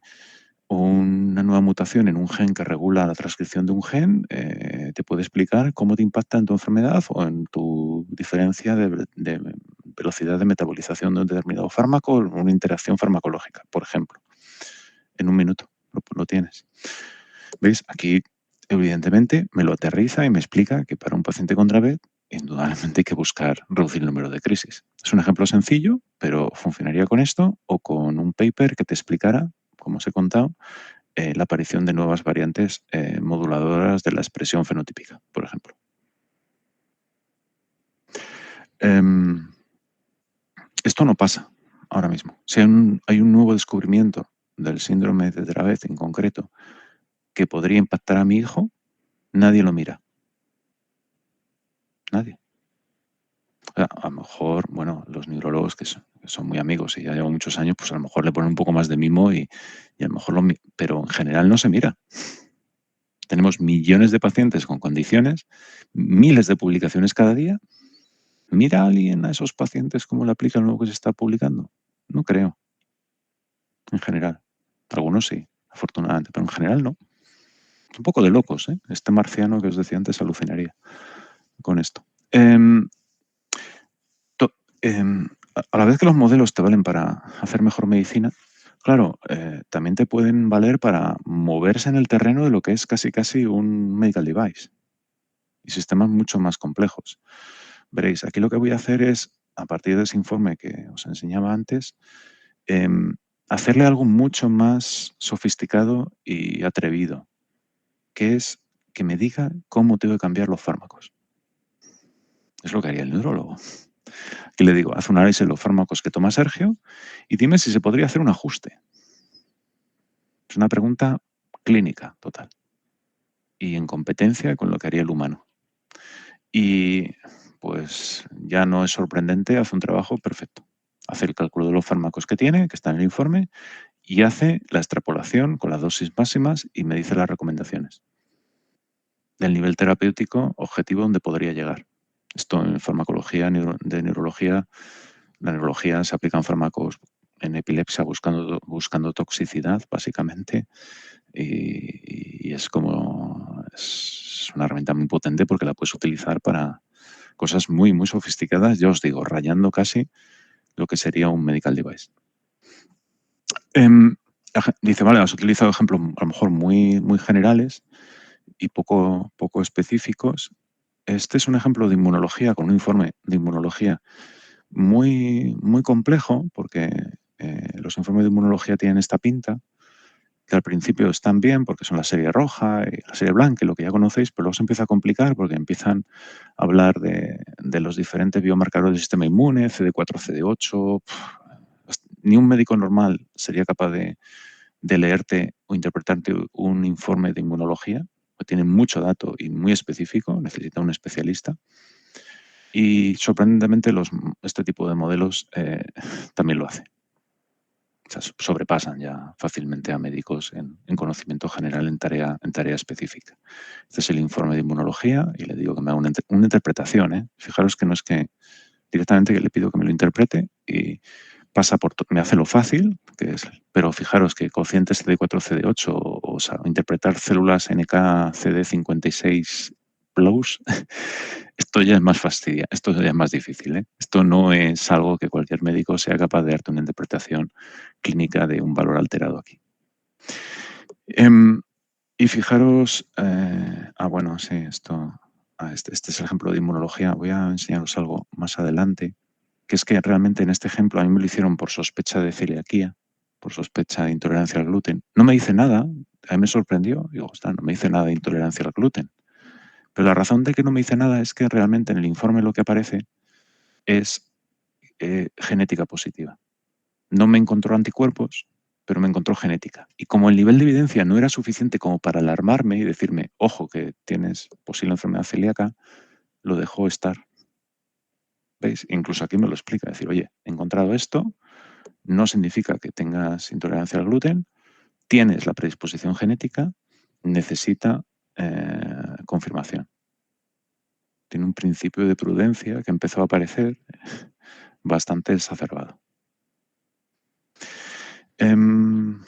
una nueva mutación en un gen que regula la transcripción de un gen te puede explicar cómo te impacta en tu enfermedad o en tu diferencia de velocidad de metabolización de un determinado fármaco o una interacción farmacológica, por ejemplo. En un minuto lo tienes. ¿Veis? Aquí, evidentemente, me lo aterriza y me explica que para un paciente con Dravet, indudablemente hay que buscar reducir el número de crisis. Es un ejemplo sencillo, pero funcionaría con esto o con un paper que te explicara, como os he contado, la aparición de nuevas variantes moduladoras de la expresión fenotípica, por ejemplo. Esto no pasa ahora mismo. Si hay un nuevo descubrimiento del síndrome de Dravet en concreto que podría impactar a mi hijo, nadie lo mira. Nadie. A lo mejor, bueno, los neurólogos que son muy amigos y ya llevan muchos años, pues a lo mejor le ponen un poco más de mimo y a lo mejor pero en general no se mira. Tenemos millones de pacientes con condiciones, miles de publicaciones cada día. ¿Mira a alguien a esos pacientes cómo le aplica lo nuevo que se está publicando? No creo, en general. Algunos sí, afortunadamente, pero en general no. Es un poco de locos, ¿eh? Este marciano que os decía antes alucinaría con esto. A la vez que los modelos te valen para hacer mejor medicina, claro, también te pueden valer para moverse en el terreno de lo que es casi un medical device y sistemas mucho más complejos. Veréis, aquí lo que voy a hacer es, a partir de ese informe que os enseñaba antes, hacerle algo mucho más sofisticado y atrevido, que es que me diga cómo tengo que cambiar los fármacos. Es lo que haría el neurólogo. Aquí le digo, haz un análisis de los fármacos que toma Sergio y dime si se podría hacer un ajuste. Es una pregunta clínica total y en competencia con lo que haría el humano. Y pues ya no es sorprendente, hace un trabajo perfecto. Hace el cálculo de los fármacos que tiene, que está en el informe, y hace la extrapolación con las dosis máximas y me dice las recomendaciones del nivel terapéutico objetivo donde podría llegar. Esto en farmacología de neurología, la neurología se aplican fármacos en epilepsia buscando toxicidad, básicamente, y es una herramienta muy potente porque la puedes utilizar para cosas muy sofisticadas, ya os digo, rayando casi lo que sería un medical device. Dice, vale, has utilizado ejemplos a lo mejor muy generales y poco específicos. Este es un ejemplo de inmunología, con un informe de inmunología muy complejo, porque los informes de inmunología tienen esta pinta, que al principio están bien porque son la serie roja y la serie blanca y lo que ya conocéis, pero luego se empieza a complicar porque empiezan a hablar de los diferentes biomarcadores del sistema inmune, CD4, CD8. Ni un médico normal sería capaz de leerte o interpretarte un informe de inmunología, porque tiene mucho dato y muy específico, necesita un especialista. Y sorprendentemente este tipo de modelos también lo hace. O sea, sobrepasan ya fácilmente a médicos en conocimiento general en tarea específica. Este es el informe de inmunología y le digo que me haga una interpretación. Fijaros que no es que directamente le pido que me lo interprete y pasa me hace lo fácil, pero fijaros que cocientes CD4, CD8 o interpretar células NK-CD56 plus, esto ya es más fastidia, esto ya es más difícil. Esto no es algo que cualquier médico sea capaz de darte una interpretación clínica de un valor alterado aquí. Y fijaros, bueno, sí, este es el ejemplo de inmunología. Voy a enseñaros algo más adelante, que es que realmente en este ejemplo a mí me lo hicieron por sospecha de celiaquía, por sospecha de intolerancia al gluten. No me dice nada, a mí me sorprendió, digo, no me dice nada de intolerancia al gluten. Pero la razón de que no me dice nada es que realmente en el informe lo que aparece es genética positiva. No me encontró anticuerpos, pero me encontró genética. Y como el nivel de evidencia no era suficiente como para alarmarme y decirme, ojo, que tienes posible enfermedad celíaca, lo dejó estar. ¿Veis? Incluso aquí me lo explica, decir, oye, he encontrado esto, no significa que tengas intolerancia al gluten, tienes la predisposición genética, necesita confirmación. Tiene un principio de prudencia que empezó a aparecer bastante exacerbado. Bueno,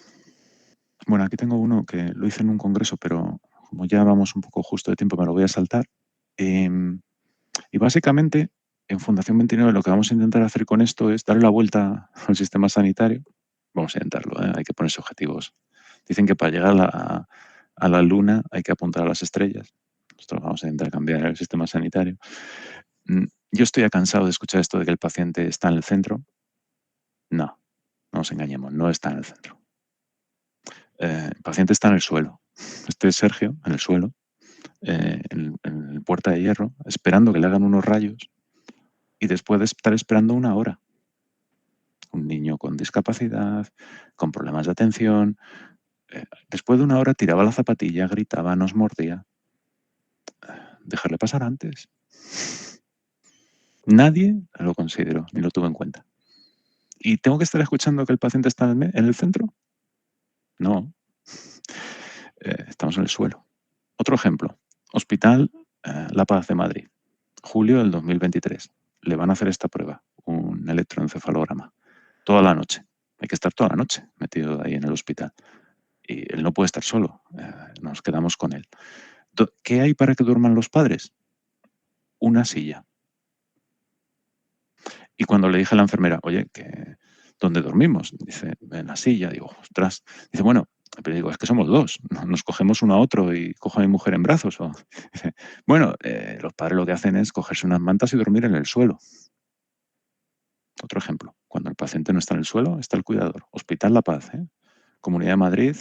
aquí tengo uno que lo hice en un congreso, pero como ya vamos un poco justo de tiempo, me lo voy a saltar. Y básicamente, en Fundación 29 lo que vamos a intentar hacer con esto es darle la vuelta al sistema sanitario. Vamos a intentarlo, hay que ponerse objetivos. Dicen que para llegar a la luna hay que apuntar a las estrellas. Nosotros vamos a intentar cambiar el sistema sanitario. Yo estoy cansado de escuchar esto de que el paciente está en el centro. No, no nos engañemos, no está en el centro. El paciente está en el suelo. Este es Sergio, en el suelo, en el puerta de hierro, esperando que le hagan unos rayos y después de estar esperando 1 hora. Un niño con discapacidad, con problemas de atención. Después de 1 hora tiraba la zapatilla, gritaba, nos mordía. Dejarle pasar antes. Nadie lo consideró ni lo tuvo en cuenta. ¿Y tengo que estar escuchando que el paciente está en el centro? No. Estamos en el suelo. Otro ejemplo. Hospital La Paz de Madrid. Julio del 2023. Le van a hacer esta prueba, un electroencefalograma. Toda la noche. Hay que estar toda la noche metido ahí en el hospital. Y él no puede estar solo. Nos quedamos con él. ¿Qué hay para que duerman los padres? Una silla. Y cuando le dije a la enfermera, oye, ¿dónde dormimos? Dice, en la silla. Digo, ostras. Dice, bueno, pero digo, es que somos dos. Nos cogemos uno a otro y cojo a mi mujer en brazos. Dice, bueno, los padres lo que hacen es cogerse unas mantas y dormir en el suelo. Otro ejemplo. Cuando el paciente no está en el suelo, está el cuidador. Hospital La Paz, Comunidad de Madrid,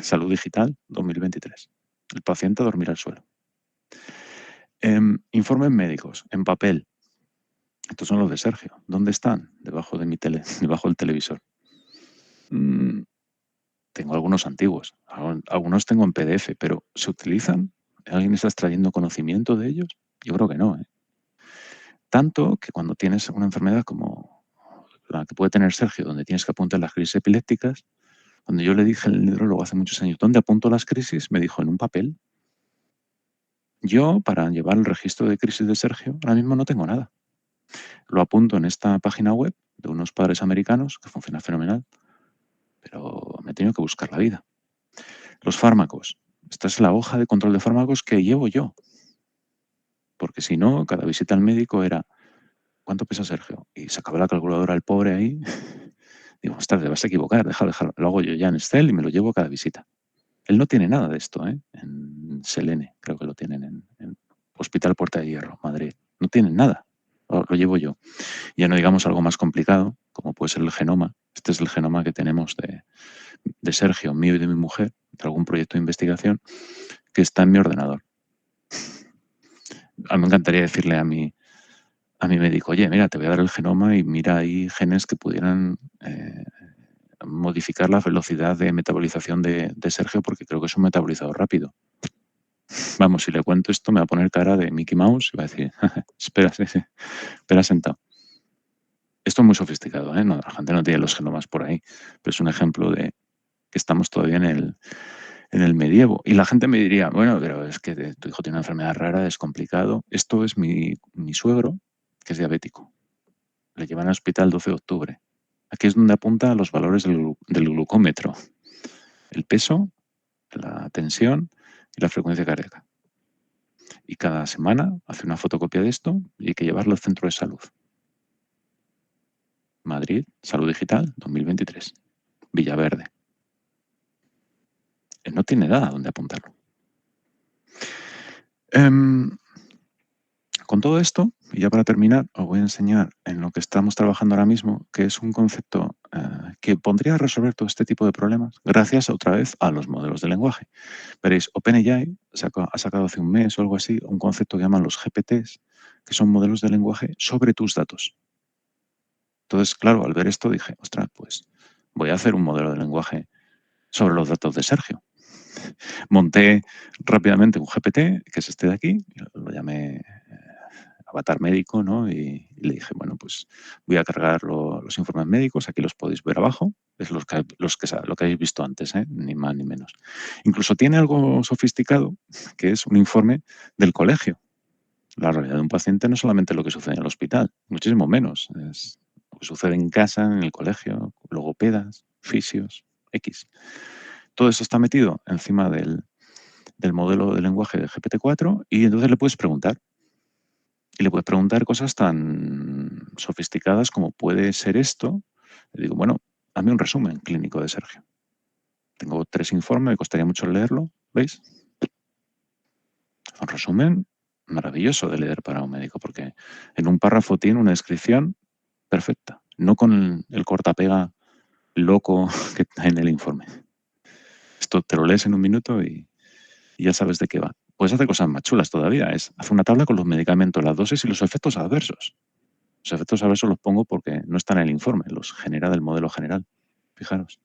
Salud Digital 2023. El paciente a dormir al suelo. Informes médicos, en papel. Estos son los de Sergio. ¿Dónde están? Debajo de mi debajo del televisor. Tengo algunos antiguos, algunos tengo en PDF, pero ¿se utilizan? ¿Alguien está extrayendo conocimiento de ellos? Yo creo que no. Tanto que cuando tienes una enfermedad como la que puede tener Sergio, donde tienes que apuntar las crisis epilépticas, cuando yo le dije al neurólogo hace muchos años, ¿dónde apunto las crisis? Me dijo, en un papel. Yo, para llevar el registro de crisis de Sergio, ahora mismo no tengo nada. Lo apunto en esta página web de unos padres americanos, que funciona fenomenal, pero me he tenido que buscar la vida. Los fármacos. Esta es la hoja de control de fármacos que llevo yo. Porque si no, cada visita al médico era, ¿cuánto pesa Sergio? Y sacaba la calculadora el pobre ahí. Digo, ostras, te vas a equivocar, déjalo. Lo hago yo ya en Excel y me lo llevo a cada visita. Él no tiene nada de esto, En Selene, creo que lo tienen en Hospital Puerta de Hierro, Madrid. No tienen nada. Lo llevo yo. Ya no digamos algo más complicado, como puede ser el genoma. Este es el genoma que tenemos de Sergio, mío y de mi mujer, de algún proyecto de investigación, que está en mi ordenador. A mí me encantaría decirle a mi médico, oye, mira, te voy a dar el genoma y mira ahí genes que pudieran modificar la velocidad de metabolización de Sergio, porque creo que es un metabolizador rápido. Vamos, si le cuento esto me va a poner cara de Mickey Mouse y va a decir, espera sentado. Esto es muy sofisticado, No, la gente no tiene los genomas por ahí, pero es un ejemplo de que estamos todavía en el medievo. Y la gente me diría, bueno, pero es que tu hijo tiene una enfermedad rara, es complicado. Esto es mi suegro, que es diabético. Le llevan al hospital el 12 de octubre. Aquí es donde apunta los valores del glucómetro. El peso, la tensión y la frecuencia cardíaca. Y cada semana hace una fotocopia de esto y hay que llevarlo al centro de salud. Madrid, Salud Digital, 2023. Villaverde. Él no tiene nada donde apuntarlo. Con todo esto, y ya para terminar, os voy a enseñar en lo que estamos trabajando ahora mismo, que es un concepto que podría resolver todo este tipo de problemas, gracias otra vez a los modelos de lenguaje. Veréis, OpenAI ha sacado hace un mes o algo así un concepto que llaman los GPTs, que son modelos de lenguaje sobre tus datos. Entonces, claro, al ver esto dije, ostras, pues voy a hacer un modelo de lenguaje sobre los datos de Sergio. Monté rápidamente un GPT, que es este de aquí, lo llamé avatar médico, ¿no? Y le dije, bueno, pues voy a cargar los informes médicos, aquí los podéis ver abajo, es lo que habéis visto antes, ¿eh? Ni más ni menos. Incluso tiene algo sofisticado, que es un informe del colegio. La realidad de un paciente no es solamente lo que sucede en el hospital, muchísimo menos. Es lo que sucede en casa, en el colegio, logopedas, fisios, X. Todo eso está metido encima del modelo de lenguaje de GPT-4 y entonces le puedes preguntar. Y le puedes preguntar cosas tan sofisticadas como puede ser esto. Le digo, bueno, hazme un resumen clínico de Sergio. Tengo 3 informes, me costaría mucho leerlo, ¿veis? Un resumen maravilloso de leer para un médico, porque en un párrafo tiene una descripción perfecta, no con el cortapega loco que está en el informe. Esto te lo lees en un minuto y ya sabes de qué va. Puedes hacer cosas más chulas todavía, hacer una tabla con los medicamentos, las dosis y los efectos adversos. Los efectos adversos los pongo porque no están en el informe, los genera del modelo general. Fijaros.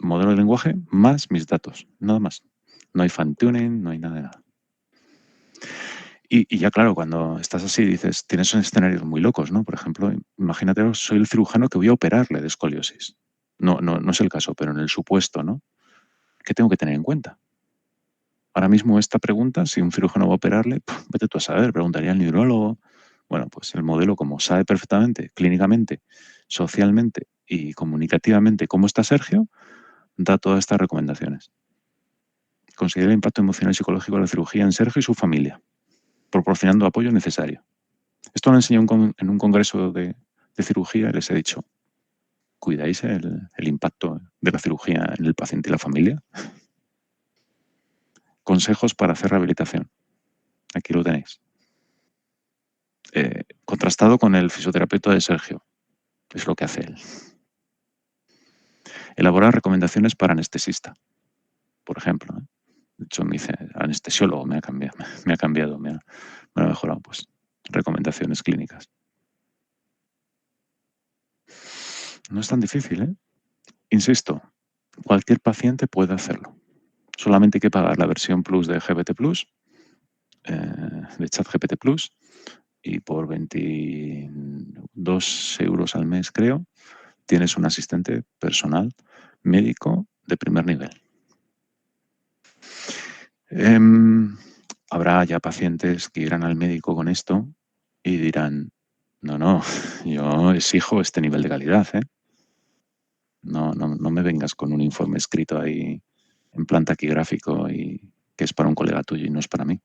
Modelo de lenguaje más mis datos, nada más. No hay fine-tuning, no hay nada de nada. Y ya claro, cuando estás así dices, tienes escenarios muy locos, ¿no? Por ejemplo, imagínate, soy el cirujano que voy a operarle de escoliosis. No es el caso, pero en el supuesto, ¿no? ¿Qué tengo que tener en cuenta? Ahora mismo esta pregunta, si un cirujano va a operarle, vete tú a saber, preguntaría al neurólogo. Bueno, pues el modelo, como sabe perfectamente, clínicamente, socialmente y comunicativamente cómo está Sergio, da todas estas recomendaciones. Considera el impacto emocional y psicológico de la cirugía en Sergio y su familia, proporcionando apoyo necesario. Esto lo enseñé en un congreso de cirugía y les he dicho, ¿cuidáis el impacto de la cirugía en el paciente y la familia? Consejos para hacer rehabilitación. Aquí lo tenéis. Contrastado con el fisioterapeuta de Sergio. Es lo que hace él. Elaborar recomendaciones para anestesista, por ejemplo. De hecho, me dice, anestesiólogo me ha cambiado, me ha mejorado. Pues recomendaciones clínicas. No es tan difícil, ¿eh? Insisto, cualquier paciente puede hacerlo. Solamente hay que pagar la versión Plus de GPT Plus, de ChatGPT Plus, y por 22 euros al mes, creo, tienes un asistente personal médico de primer nivel. Habrá ya pacientes que irán al médico con esto y dirán, no, yo exijo este nivel de calidad, ¿eh? No me vengas con un informe escrito ahí en plan taquigráfico y que es para un colega tuyo y no es para mí.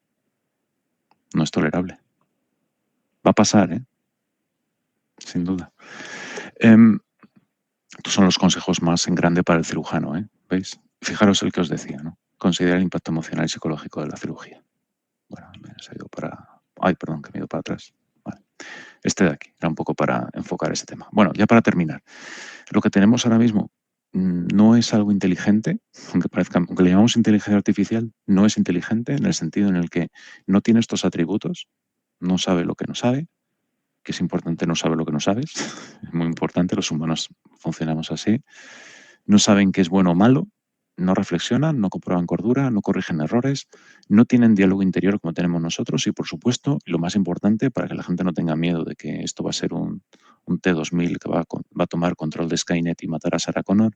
No es tolerable. Va a pasar, ¿eh? Sin duda. Estos son los consejos más en grande para el cirujano, ¿eh? ¿Veis? Fijaros el que os decía, ¿no? Considera el impacto emocional y psicológico de la cirugía. Bueno, me he ido para... Ay, perdón, que me he ido para atrás. Vale. Este de aquí, era un poco para enfocar ese tema. Bueno, ya para terminar. Lo que tenemos ahora mismo no es algo inteligente, aunque le llamamos inteligencia artificial, no es inteligente en el sentido en el que no tiene estos atributos, no sabe lo que no sabe, que es importante no saber lo que no sabes, es muy importante, los humanos funcionamos así, no saben qué es bueno o malo, no reflexionan, no comprueban cordura, no corrigen errores, no tienen diálogo interior como tenemos nosotros y, por supuesto, y lo más importante, para que la gente no tenga miedo de que esto va a ser un T-2000 que va a tomar control de Skynet y matar a Sarah Connor,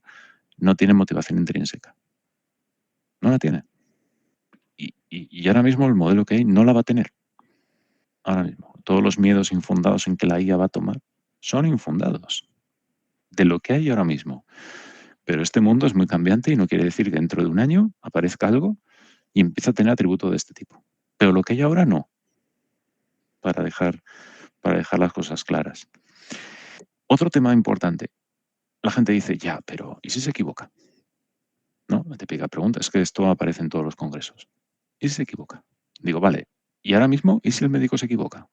no tienen motivación intrínseca. No la tienen. Y ahora mismo el modelo que hay no la va a tener. Ahora mismo. Todos los miedos infundados en que la IA va a tomar son infundados. De lo que hay ahora mismo. Pero este mundo es muy cambiante y no quiere decir que dentro de un año aparezca algo y empiece a tener atributos de este tipo. Pero lo que hay ahora no. Para dejar las cosas claras. Otro tema importante. La gente dice, ya, pero ¿y si se equivoca? ¿No? La típica pregunta. Es que esto aparece en todos los congresos. ¿Y si se equivoca? Digo, vale. ¿Y ahora mismo? ¿Y si el médico se equivoca?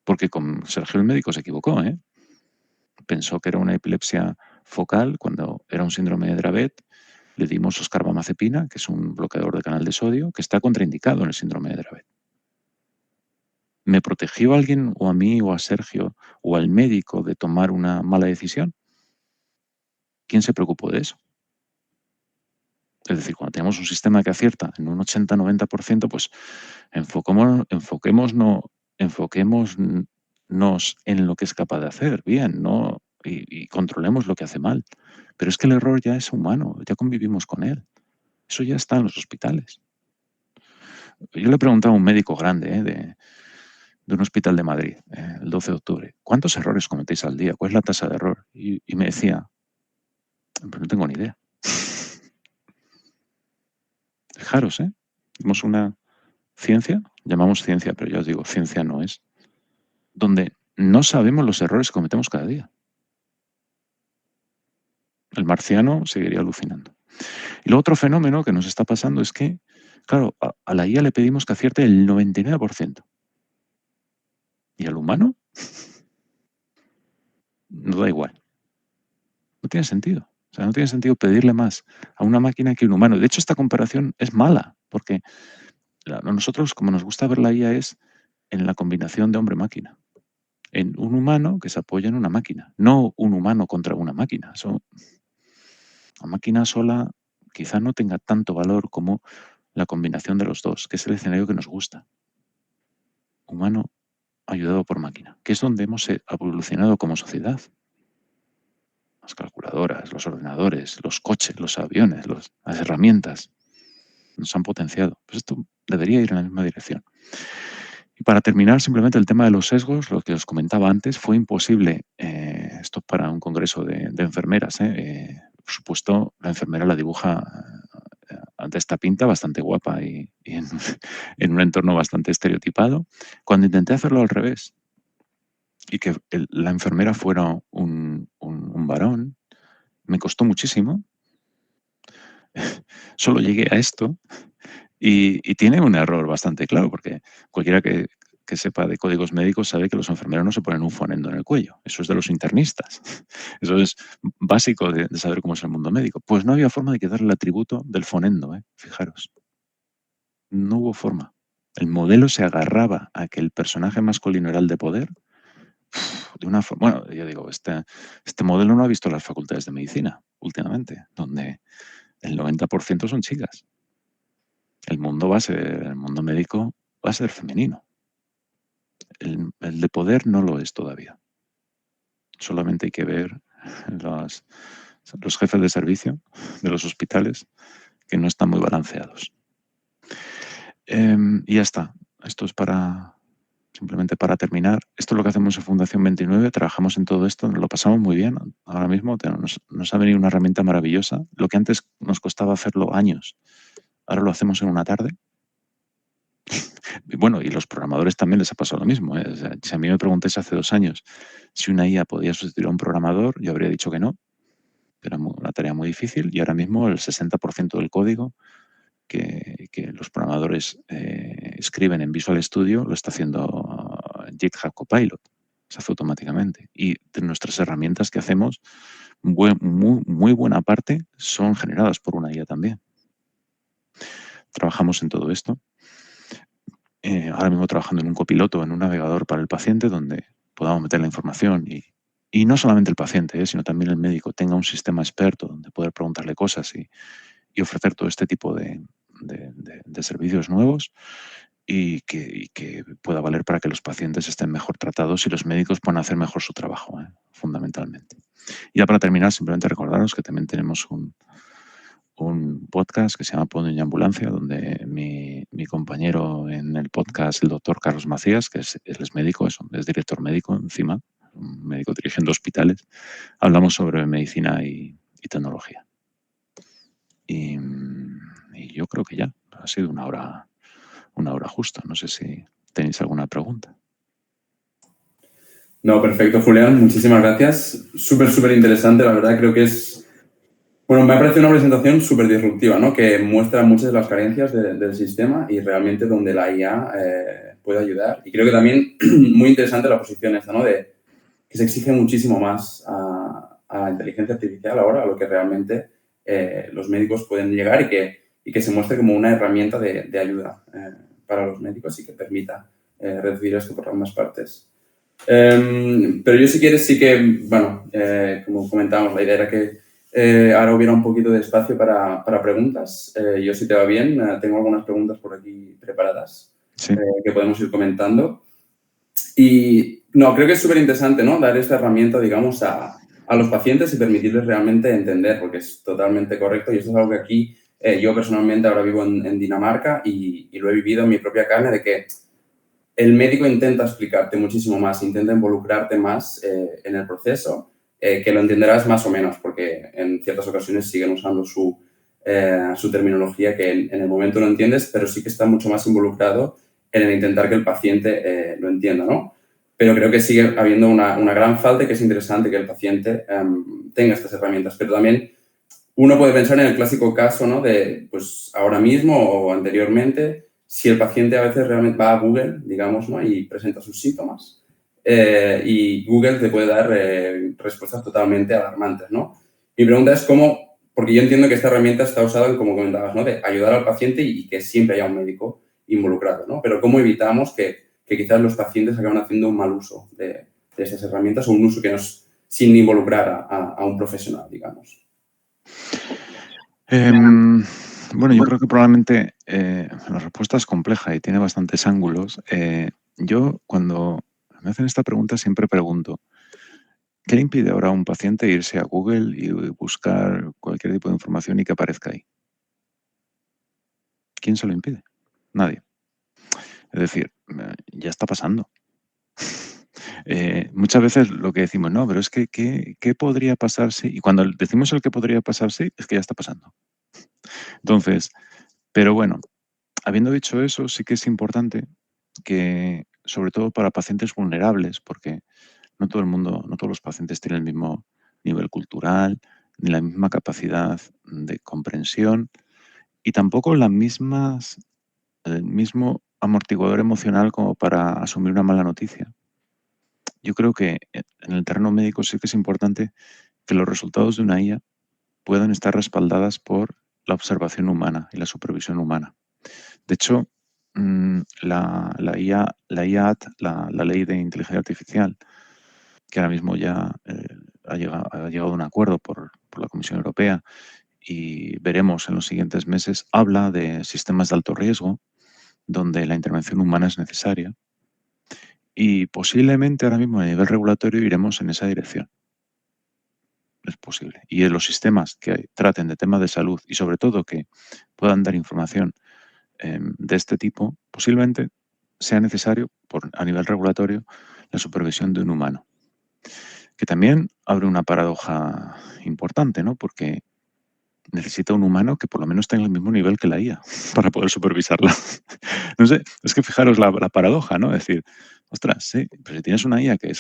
Porque con Sergio el médico se equivocó, ¿eh? Pensó que era una epilepsia focal cuando era un síndrome de Dravet. Le dimos oscarbamazepina, que es un bloqueador de canal de sodio, que está contraindicado en el síndrome de Dravet. ¿Me protegió a alguien, o a mí, o a Sergio, o al médico de tomar una mala decisión? ¿Quién se preocupó de eso? Es decir, cuando tenemos un sistema que acierta en un 80-90%, pues enfoquémonos en lo que es capaz de hacer bien, ¿no? Y controlemos lo que hace mal. Pero es que el error ya es humano, ya convivimos con él. Eso ya está en los hospitales. Yo le preguntaba a un médico grande, de un hospital de Madrid, el 12 de octubre, ¿cuántos errores cometéis al día? ¿Cuál es la tasa de error? Y me decía, pues no tengo ni idea. Fijaros, tenemos una ciencia, llamamos ciencia, pero ya os digo, ciencia no es, donde no sabemos los errores que cometemos cada día. El marciano seguiría alucinando. Y luego otro fenómeno que nos está pasando es que, claro, a la IA le pedimos que acierte el 99%. ¿Y al humano? Nos da igual. No tiene sentido. O sea, no tiene sentido pedirle más a una máquina que a un humano. De hecho, esta comparación es mala, porque a nosotros, como nos gusta ver la IA, es en la combinación de hombre-máquina. En un humano que se apoya en una máquina, no un humano contra una máquina. La máquina sola quizá no tenga tanto valor como la combinación de los dos, que es el escenario que nos gusta. Humano ayudado por máquina, que es donde hemos evolucionado como sociedad. Las calculadoras, los ordenadores, los coches, los aviones, las herramientas nos han potenciado. Pues esto debería ir en la misma dirección. Y para terminar, simplemente el tema de los sesgos, lo que os comentaba antes, fue imposible, esto para un congreso de enfermeras, por supuesto, la enfermera la dibuja ante esta pinta bastante guapa y en un entorno bastante estereotipado. Cuando intenté hacerlo al revés y que la enfermera fuera un varón, me costó muchísimo. Solo llegué a esto y tiene un error bastante claro, porque cualquiera que sepa de códigos médicos sabe que los enfermeros no se ponen un fonendo en el cuello. Eso es de los internistas. Eso es básico de saber cómo es el mundo médico. Pues no había forma de quitarle el atributo del fonendo, fijaros. No hubo forma. El modelo se agarraba a que el personaje masculino era el de poder de una forma. Bueno, yo digo, este modelo no ha visto las facultades de medicina últimamente, donde el 90% son chicas. El mundo médico va a ser femenino. El de poder no lo es todavía. Solamente hay que ver los jefes de servicio de los hospitales que no están muy balanceados. Y ya está. Esto es simplemente para terminar. Esto es lo que hacemos en Fundación 29. Trabajamos en todo esto, nos lo pasamos muy bien. Ahora mismo nos ha venido una herramienta maravillosa. Lo que antes nos costaba hacerlo años, ahora lo hacemos en una tarde. Y bueno, y los programadores también les ha pasado lo mismo. O sea, si a mí me preguntáis hace 2 años si una IA podía sustituir a un programador, yo habría dicho que no. Era una tarea muy difícil y ahora mismo el 60% del código que los programadores escriben en Visual Studio lo está haciendo GitHub Copilot. Se hace automáticamente. Y de nuestras herramientas que hacemos, muy buena parte son generadas por una IA también. Trabajamos en todo esto. Ahora mismo trabajando en un copiloto, en un navegador para el paciente, donde podamos meter la información y no solamente el paciente, sino también el médico tenga un sistema experto donde poder preguntarle cosas y ofrecer todo este tipo de servicios nuevos y que pueda valer para que los pacientes estén mejor tratados y los médicos puedan hacer mejor su trabajo, fundamentalmente. Y ya para terminar, simplemente recordaros que también tenemos un podcast que se llama Pondo y Ambulancia, donde mi compañero en el podcast, el doctor Carlos Macías, que él es médico, es director médico encima, un médico dirigiendo hospitales, hablamos sobre medicina y tecnología. Y yo creo que ya ha sido una hora justa. No sé si tenéis alguna pregunta. No, perfecto, Julián. Muchísimas gracias. Súper interesante. La verdad creo que me ha parecido una presentación súper disruptiva, ¿no? Que muestra muchas de las carencias del sistema y realmente donde la IA puede ayudar. Y creo que también muy interesante la posición esta, ¿no? De que se exige muchísimo más a la inteligencia artificial ahora, a lo que realmente los médicos pueden llegar y que se muestre como una herramienta de ayuda para los médicos y que permita reducir esto por ambas partes. Pero yo si quieres sí que, bueno, como comentábamos, la idea era que ahora hubiera un poquito de espacio para preguntas. Yo si te va bien, tengo algunas preguntas por aquí preparadas Sí. que podemos ir comentando. Y no, creo que es súper interesante, ¿no? Dar esta herramienta, digamos, a los pacientes y permitirles realmente entender, porque es totalmente correcto y esto es algo que aquí yo personalmente ahora vivo en Dinamarca y lo he vivido en mi propia carne de que el médico intenta explicarte muchísimo más, intenta involucrarte más en el proceso, que lo entenderás más o menos, porque en ciertas ocasiones siguen usando su terminología que en el momento no entiendes, pero sí que está mucho más involucrado en el intentar que el paciente lo entienda, ¿no? Pero creo que sigue habiendo una gran falta y que es interesante que el paciente tenga estas herramientas, pero también uno puede pensar en el clásico caso, ¿no? De, pues, ahora mismo o anteriormente, si el paciente a veces realmente va a Google, digamos, ¿no? Y presenta sus síntomas y Google te puede dar respuestas totalmente alarmantes, ¿no? Mi pregunta es cómo, porque yo entiendo que esta herramienta está usada, como comentabas, ¿no? De ayudar al paciente y que siempre haya un médico involucrado, ¿no? Pero cómo evitamos que quizás los pacientes acaben haciendo un mal uso de esas herramientas o un uso que no es sin involucrar a un profesional, digamos. Bueno, yo creo que probablemente la respuesta es compleja y tiene bastantes ángulos. Yo, cuando me hacen esta pregunta, siempre pregunto, ¿qué le impide ahora a un paciente irse a Google y buscar cualquier tipo de información y que aparezca ahí? ¿Quién se lo impide? Nadie. Es decir, ya está pasando. Muchas veces lo que decimos, no, pero es que, ¿qué podría pasarse? Y cuando decimos el que podría pasarse, es que ya está pasando. Entonces, pero bueno, habiendo dicho eso, sí que es importante que, sobre todo para pacientes vulnerables, porque no todo el mundo, no todos los pacientes tienen el mismo nivel cultural, ni la misma capacidad de comprensión, y tampoco las mismas, el mismo amortiguador emocional como para asumir una mala noticia. Yo creo que en el terreno médico sí que es importante que los resultados de una IA puedan estar respaldadas por la observación humana y la supervisión humana. De hecho, la IAT, la ley de inteligencia artificial, que ahora mismo ya ha llegado a un acuerdo por la Comisión Europea y veremos en los siguientes meses, habla de sistemas de alto riesgo donde la intervención humana es necesaria y posiblemente ahora mismo a nivel regulatorio iremos en esa dirección. Es posible. Y en los sistemas que traten de temas de salud y sobre todo que puedan dar información de este tipo, posiblemente sea necesario, a nivel regulatorio, la supervisión de un humano. Que también abre una paradoja importante, ¿no? Porque necesita un humano que por lo menos tenga el mismo nivel que la IA para poder supervisarla. No sé, es que fijaros la paradoja, ¿no? Es decir, ostras, sí, pero si tienes una IA que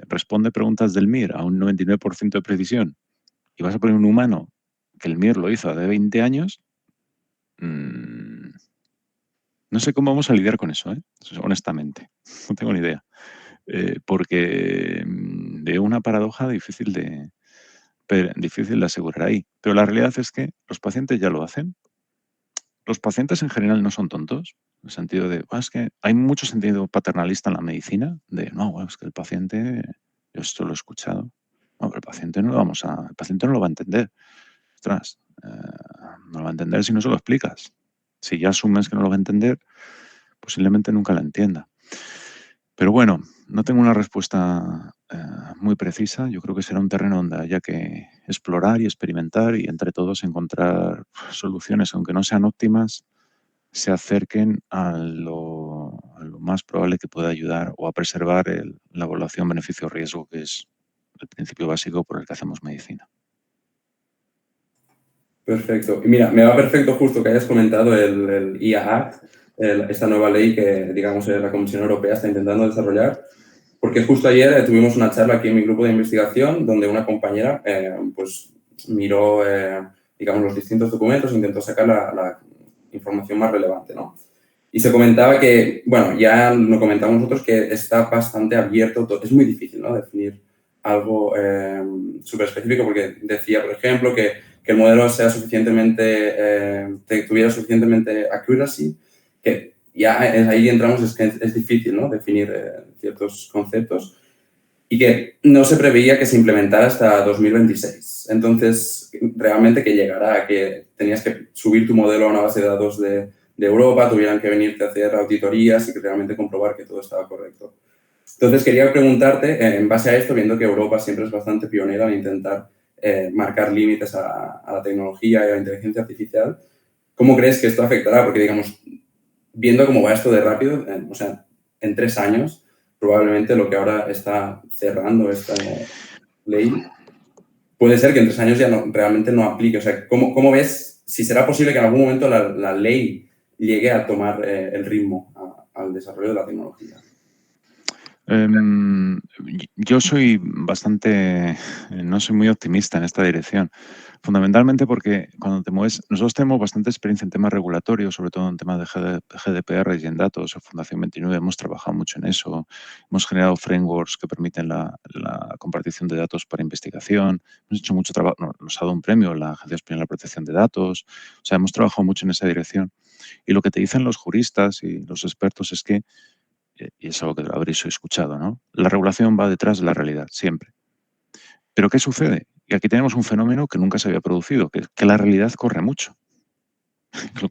responde preguntas del MIR a un 99% de precisión y vas a poner un humano que el MIR lo hizo hace 20 años, no sé cómo vamos a lidiar con eso, honestamente. No tengo ni idea. Porque veo una paradoja difícil de asegurar ahí. Pero la realidad es que los pacientes ya lo hacen. Los pacientes en general no son tontos, en el sentido de, es que hay mucho sentido paternalista en la medicina, de, no, es que el paciente, yo esto lo he escuchado, no, pero el paciente no lo va a entender. Ostras, no lo va a entender si no se lo explicas. Si ya asumes que no lo va a entender, posiblemente nunca la entienda. Pero bueno, no tengo una respuesta muy precisa. Yo creo que será un terreno donde haya que explorar y experimentar y entre todos encontrar soluciones, aunque no sean óptimas, se acerquen a lo más probable que pueda ayudar o a preservar la evaluación beneficio-riesgo, que es el principio básico por el que hacemos medicina. Perfecto. Y mira, me va perfecto justo que hayas comentado el IA Act, esta nueva ley que, digamos, la Comisión Europea está intentando desarrollar, porque justo ayer tuvimos una charla aquí en mi grupo de investigación donde una compañera pues miró, digamos, los distintos documentos e intentó sacar la información más relevante, ¿no? Y se comentaba que, bueno, ya lo comentamos nosotros, que está bastante abierto, es muy difícil, ¿no? Definir algo súper específico porque decía, por ejemplo, que el modelo sea suficientemente, tuviera suficientemente accuracy, ya ahí entramos, es que es difícil, ¿no?, definir ciertos conceptos, y que no se preveía que se implementara hasta 2026. Entonces, realmente que llegará a que tenías que subir tu modelo a una base de datos de Europa, tuvieran que venirte a hacer auditorías y que realmente comprobar que todo estaba correcto. Entonces, quería preguntarte, en base a esto, viendo que Europa siempre es bastante pionera en intentar marcar límites a la tecnología y a la inteligencia artificial, ¿cómo crees que esto afectará? Porque, digamos, viendo cómo va esto de rápido, o sea, en 3 años, probablemente lo que ahora está cerrando esta ley, puede ser que en 3 años ya realmente no aplique. O sea, ¿cómo ves si será posible que en algún momento la ley llegue a tomar el ritmo al desarrollo de la tecnología? Yo soy bastante, no soy muy optimista en esta dirección, fundamentalmente porque cuando te mueves, nosotros tenemos bastante experiencia en temas regulatorios, sobre todo en temas de GDPR y en datos. En Fundación 29 hemos trabajado mucho en eso, hemos generado frameworks que permiten la compartición de datos para investigación, hemos hecho mucho trabajo, nos ha dado un premio la Agencia Española de Protección de Datos, o sea, hemos trabajado mucho en esa dirección. Y lo que te dicen los juristas y los expertos es que, y es algo que habréis escuchado, ¿no?, la regulación va detrás de la realidad, siempre. ¿Pero qué sucede? Y aquí tenemos un fenómeno que nunca se había producido, que la realidad corre mucho.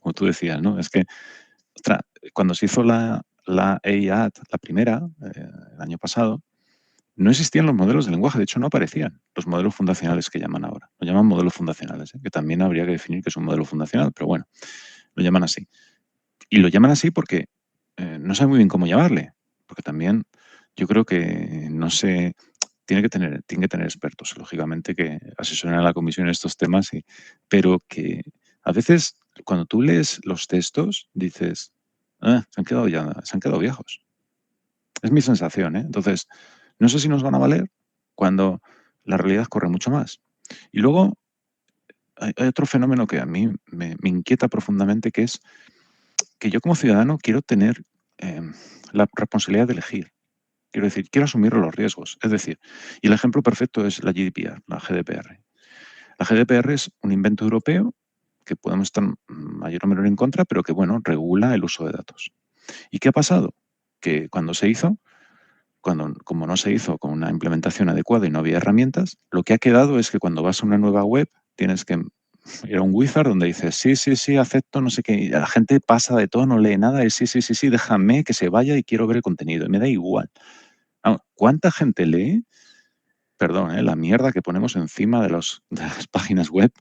Como tú decías, ¿no? Es que, ostras, cuando se hizo la AI Act, la primera, el año pasado, no existían los modelos de lenguaje, de hecho no aparecían los modelos fundacionales que llaman ahora. Lo llaman modelos fundacionales, que también habría que definir qué es un modelo fundacional, pero bueno, lo llaman así. Y lo llaman así porque no saben muy bien cómo llamarle, porque también yo creo que no sé, tiene que tener expertos, lógicamente, que asesoren a la comisión en estos temas, pero que a veces cuando tú lees los textos dices, se han quedado viejos. Es mi sensación, ¿eh? Entonces, no sé si nos van a valer cuando la realidad corre mucho más. Y luego hay otro fenómeno que a mí me inquieta profundamente, que es que yo como ciudadano quiero tener la responsabilidad de elegir. Quiero decir, quiero asumir los riesgos. Es decir, y el ejemplo perfecto es la GDPR, la GDPR. La GDPR es un invento europeo que podemos estar mayor o menor en contra, pero que, bueno, regula el uso de datos. ¿Y qué ha pasado? Que cuando se hizo, como no se hizo con una implementación adecuada y no había herramientas, lo que ha quedado es que cuando vas a una nueva web tienes que ir a un wizard donde dices, sí, acepto, no sé qué, y la gente pasa de todo, no lee nada, y sí, déjame que se vaya y quiero ver el contenido, y me da igual. ¿Cuánta gente lee? Perdón, la mierda que ponemos encima de las páginas web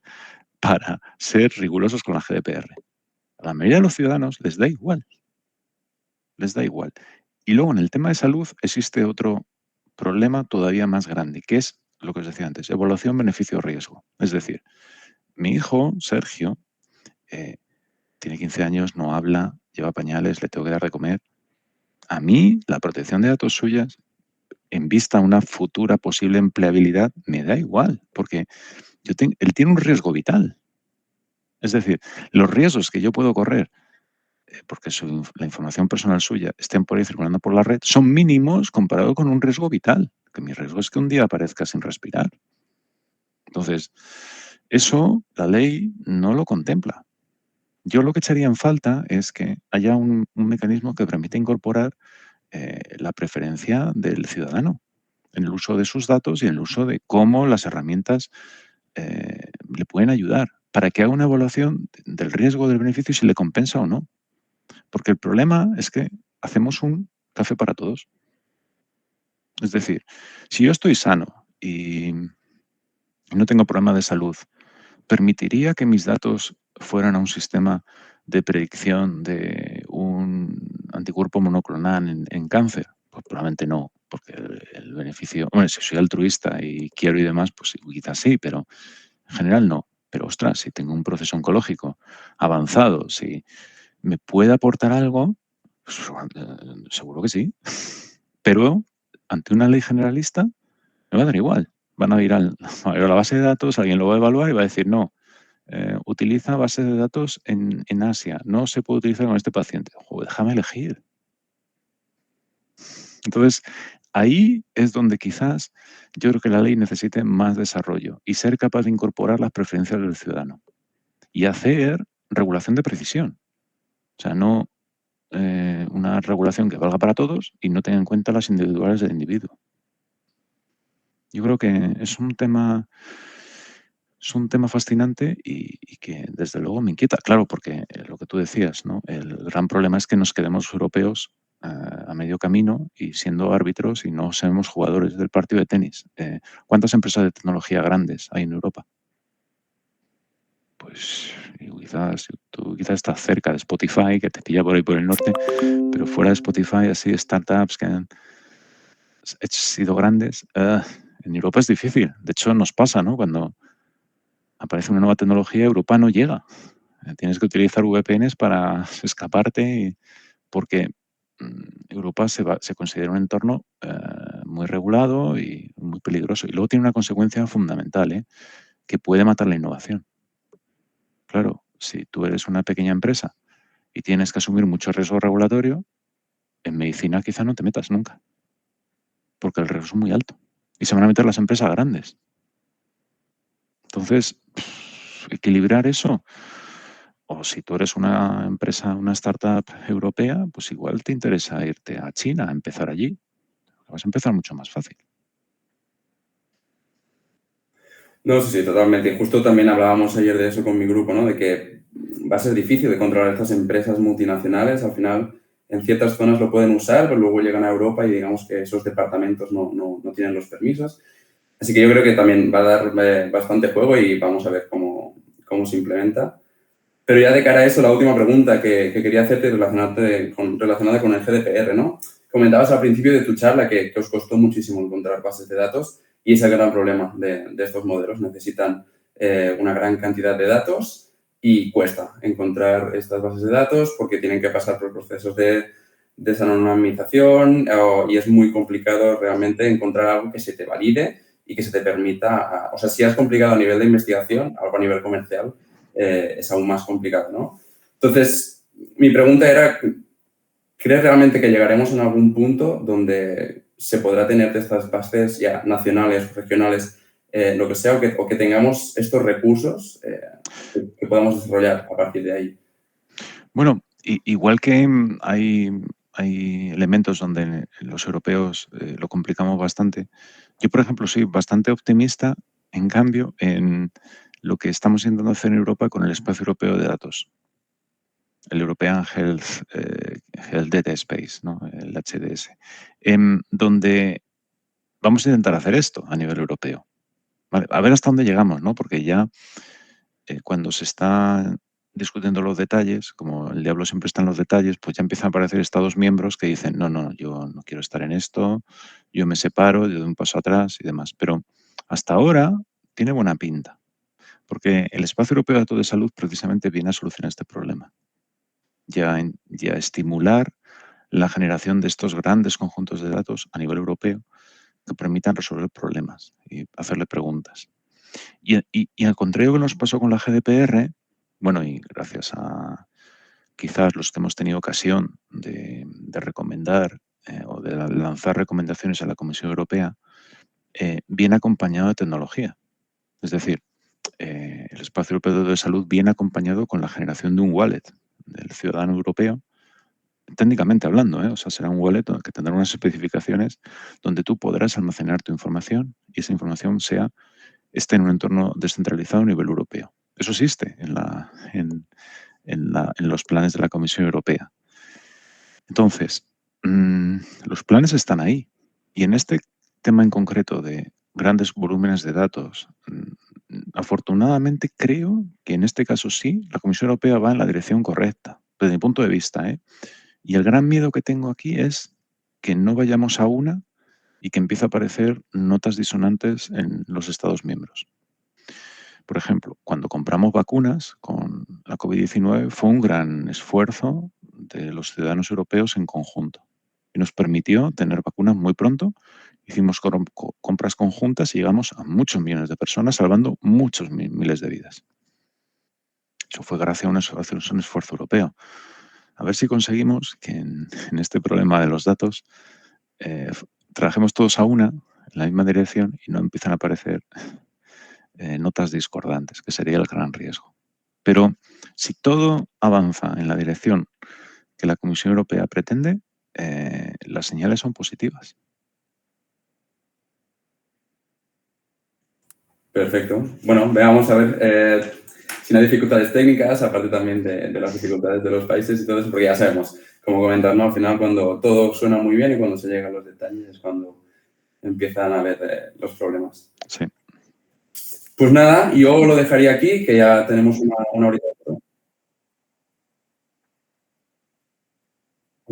para ser rigurosos con la GDPR. A la mayoría de los ciudadanos les da igual. Les da igual. Y luego en el tema de salud existe otro problema todavía más grande, que es lo que os decía antes, evaluación beneficio-riesgo. Es decir, mi hijo, Sergio, tiene 15 años, no habla, lleva pañales, le tengo que dar de comer. A mí, la protección de datos suyas, en vista a una futura posible empleabilidad, me da igual, porque él tiene un riesgo vital. Es decir, los riesgos que yo puedo correr, porque la información personal suya estén por ahí circulando por la red, son mínimos comparado con un riesgo vital, que mi riesgo es que un día aparezca sin respirar. Entonces, eso la ley no lo contempla. Yo lo que echaría en falta es que haya un mecanismo que permita incorporar la preferencia del ciudadano en el uso de sus datos y en el uso de cómo las herramientas le pueden ayudar para que haga una evaluación del riesgo, del beneficio y si le compensa o no. Porque el problema es que hacemos un café para todos. Es decir, si yo estoy sano y no tengo problema de salud, ¿permitiría que mis datos fueran a un sistema de predicción de un anticuerpo monoclonal en cáncer? Pues probablemente no, porque el beneficio, bueno, si soy altruista y quiero y demás, pues quizás sí, pero en general no. Pero ostras, si tengo un proceso oncológico avanzado, si me puede aportar algo, pues, seguro que sí. Pero ante una ley generalista me va a dar igual. Van a ir a la base de datos, alguien lo va a evaluar y va a decir, no, utiliza bases de datos en Asia, no se puede utilizar con este paciente. Joder, déjame elegir. Entonces, ahí es donde quizás yo creo que la ley necesite más desarrollo y ser capaz de incorporar las preferencias del ciudadano y hacer regulación de precisión. O sea, no una regulación que valga para todos y no tenga en cuenta las individuales del individuo. Yo creo que es un tema fascinante y que desde luego me inquieta. Claro, porque lo que tú decías, ¿no? El gran problema es que nos quedemos europeos a medio camino y siendo árbitros y no seamos jugadores del partido de tenis. ¿Cuántas empresas de tecnología grandes hay en Europa? Pues tú quizás estás cerca de Spotify, que te pilla por ahí por el norte, pero fuera de Spotify, así startups que han sido grandes, en Europa es difícil. De hecho, nos pasa, ¿no? Cuando aparece una nueva tecnología, Europa no llega. Tienes que utilizar VPNs para escaparte porque Europa se considera un entorno muy regulado y muy peligroso. Y luego tiene una consecuencia fundamental, que puede matar la innovación. Claro, si tú eres una pequeña empresa y tienes que asumir mucho riesgo regulatorio, en medicina quizá no te metas nunca, porque el riesgo es muy alto. Y se van a meter las empresas grandes. Entonces, equilibrar eso. O si tú eres una empresa, una startup europea, pues igual te interesa irte a China, a empezar allí. Vas a empezar mucho más fácil. No, sí, sí, totalmente. Y justo también hablábamos ayer de eso con mi grupo, ¿no? De que va a ser difícil de controlar estas empresas multinacionales. Al final, en ciertas zonas lo pueden usar, pero luego llegan a Europa y digamos que esos departamentos no tienen los permisos. Así que yo creo que también va a dar bastante juego y vamos a ver cómo se implementa. Pero ya de cara a eso, la última pregunta que quería hacerte relacionada con el GDPR, ¿no? Comentabas al principio de tu charla que os costó muchísimo encontrar bases de datos y ese es el gran problema de estos modelos. Necesitan una gran cantidad de datos y cuesta encontrar estas bases de datos porque tienen que pasar por procesos de desanonimización y es muy complicado realmente encontrar algo que se te valide y que se te permita, o sea, si es complicado a nivel de investigación, algo a nivel comercial, es aún más complicado, ¿no? Entonces, mi pregunta era, ¿crees realmente que llegaremos en algún punto donde se podrá tener de estas bases ya nacionales o regionales, lo que sea, o que tengamos estos recursos que podamos desarrollar a partir de ahí? Bueno, igual que hay elementos donde los europeos lo complicamos bastante, yo, por ejemplo, soy bastante optimista, en cambio, en lo que estamos intentando hacer en Europa con el espacio europeo de datos, el European Health Data Space, ¿no? El HDS, donde vamos a intentar hacer esto a nivel europeo. Vale, a ver hasta dónde llegamos, ¿no? Porque ya cuando se está discutiendo los detalles, como el diablo siempre está en los detalles, pues ya empiezan a aparecer Estados miembros que dicen, no, yo no quiero estar en esto, yo me separo, yo doy un paso atrás y demás. Pero hasta ahora tiene buena pinta, porque el espacio europeo de datos de salud precisamente viene a solucionar este problema. Ya estimular la generación de estos grandes conjuntos de datos a nivel europeo que permitan resolver problemas y hacerle preguntas. Y al contrario que nos pasó con la GDPR, bueno, y gracias a quizás los que hemos tenido ocasión de recomendar o de lanzar recomendaciones a la Comisión Europea, viene acompañado de tecnología. Es decir, el espacio europeo de salud viene acompañado con la generación de un wallet del ciudadano europeo, técnicamente hablando, o sea, será un wallet que tendrá unas especificaciones donde tú podrás almacenar tu información y esa información esté en un entorno descentralizado a nivel europeo. Eso existe en los planes de la Comisión Europea. Entonces, los planes están ahí. Y en este tema en concreto de grandes volúmenes de datos, afortunadamente creo que en este caso sí, la Comisión Europea va en la dirección correcta, desde mi punto de vista. Y el gran miedo que tengo aquí es que no vayamos a una y que empiece a aparecer notas disonantes en los Estados miembros. Por ejemplo, cuando compramos vacunas con la COVID-19 fue un gran esfuerzo de los ciudadanos europeos en conjunto y nos permitió tener vacunas muy pronto. Hicimos compras conjuntas y llegamos a muchos millones de personas, salvando muchos miles de vidas. Eso fue gracias a un esfuerzo europeo. A ver si conseguimos que en este problema de los datos trabajemos todos a una, en la misma dirección y no empiezan a aparecer notas discordantes, que sería el gran riesgo. Pero si todo avanza en la dirección que la Comisión Europea pretende, las señales son positivas. Perfecto. Bueno, veamos a ver si no hay dificultades técnicas, aparte también de las dificultades de los países y todo eso, porque ya sabemos, como comentas, ¿no? Al final, cuando todo suena muy bien y cuando se llegan los detalles es cuando empiezan a haber los problemas. Sí. Pues nada, yo lo dejaría aquí, que ya tenemos una horita.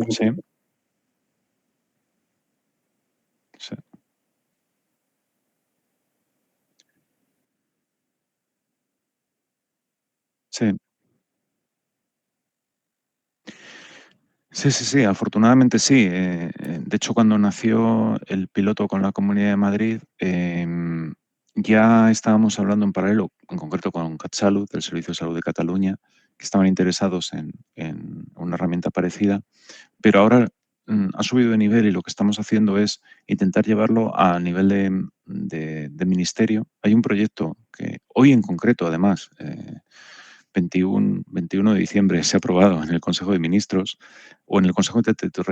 Sí. Sí. Sí. Sí, sí, sí, afortunadamente sí. De hecho, cuando nació el piloto con la Comunidad de Madrid, ya estábamos hablando en paralelo, en concreto con CatSalut, el Servicio de Salud de Cataluña, que estaban interesados en una herramienta parecida, pero ahora ha subido de nivel y lo que estamos haciendo es intentar llevarlo a nivel de ministerio. Hay un proyecto que hoy en concreto, además, 21 de diciembre se ha aprobado en el Consejo de Ministros o en el Consejo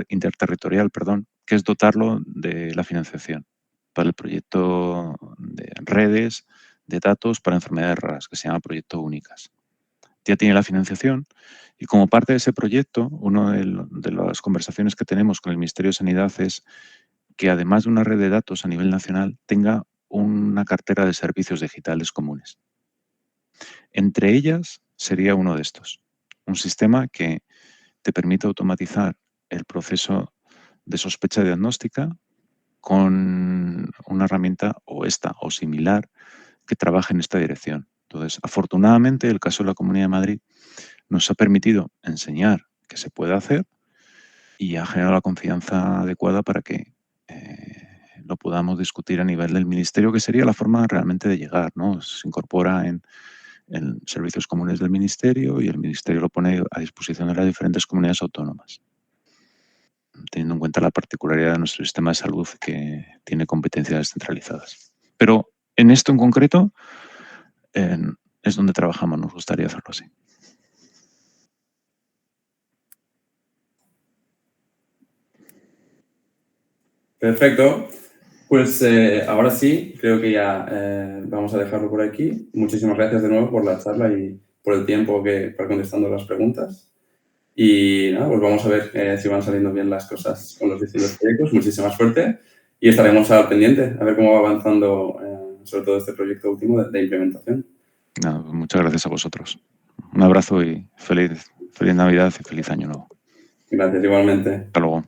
Interterritorial, perdón, que es dotarlo de la financiación para el proyecto de redes de datos para enfermedades raras, que se llama Proyecto Únicas. Ya tiene la financiación y como parte de ese proyecto, una de las conversaciones que tenemos con el Ministerio de Sanidad es que además de una red de datos a nivel nacional, tenga una cartera de servicios digitales comunes. Entre ellas sería uno de estos, un sistema que te permite automatizar el proceso de sospecha diagnóstica con una herramienta o esta o similar que trabaje en esta dirección. Entonces, afortunadamente, el caso de la Comunidad de Madrid nos ha permitido enseñar que se puede hacer y ha generado la confianza adecuada para que lo podamos discutir a nivel del Ministerio, que sería la forma realmente de llegar, ¿no? Se incorpora en servicios comunes del Ministerio y el Ministerio lo pone a disposición de las diferentes comunidades autónomas, teniendo en cuenta la particularidad de nuestro sistema de salud que tiene competencias descentralizadas. Pero en esto en concreto es donde trabajamos, nos gustaría hacerlo así. Perfecto. Pues ahora sí, creo que ya vamos a dejarlo por aquí. Muchísimas gracias de nuevo por la charla y por el tiempo para contestando las preguntas. Y nada, pues vamos a ver si van saliendo bien las cosas con los distintos proyectos. Muchísima suerte y estaremos al pendiente a ver cómo va avanzando sobre todo este proyecto último de implementación. Nada, muchas gracias a vosotros. Un abrazo y feliz Navidad y feliz Año Nuevo. Gracias igualmente. Hasta luego.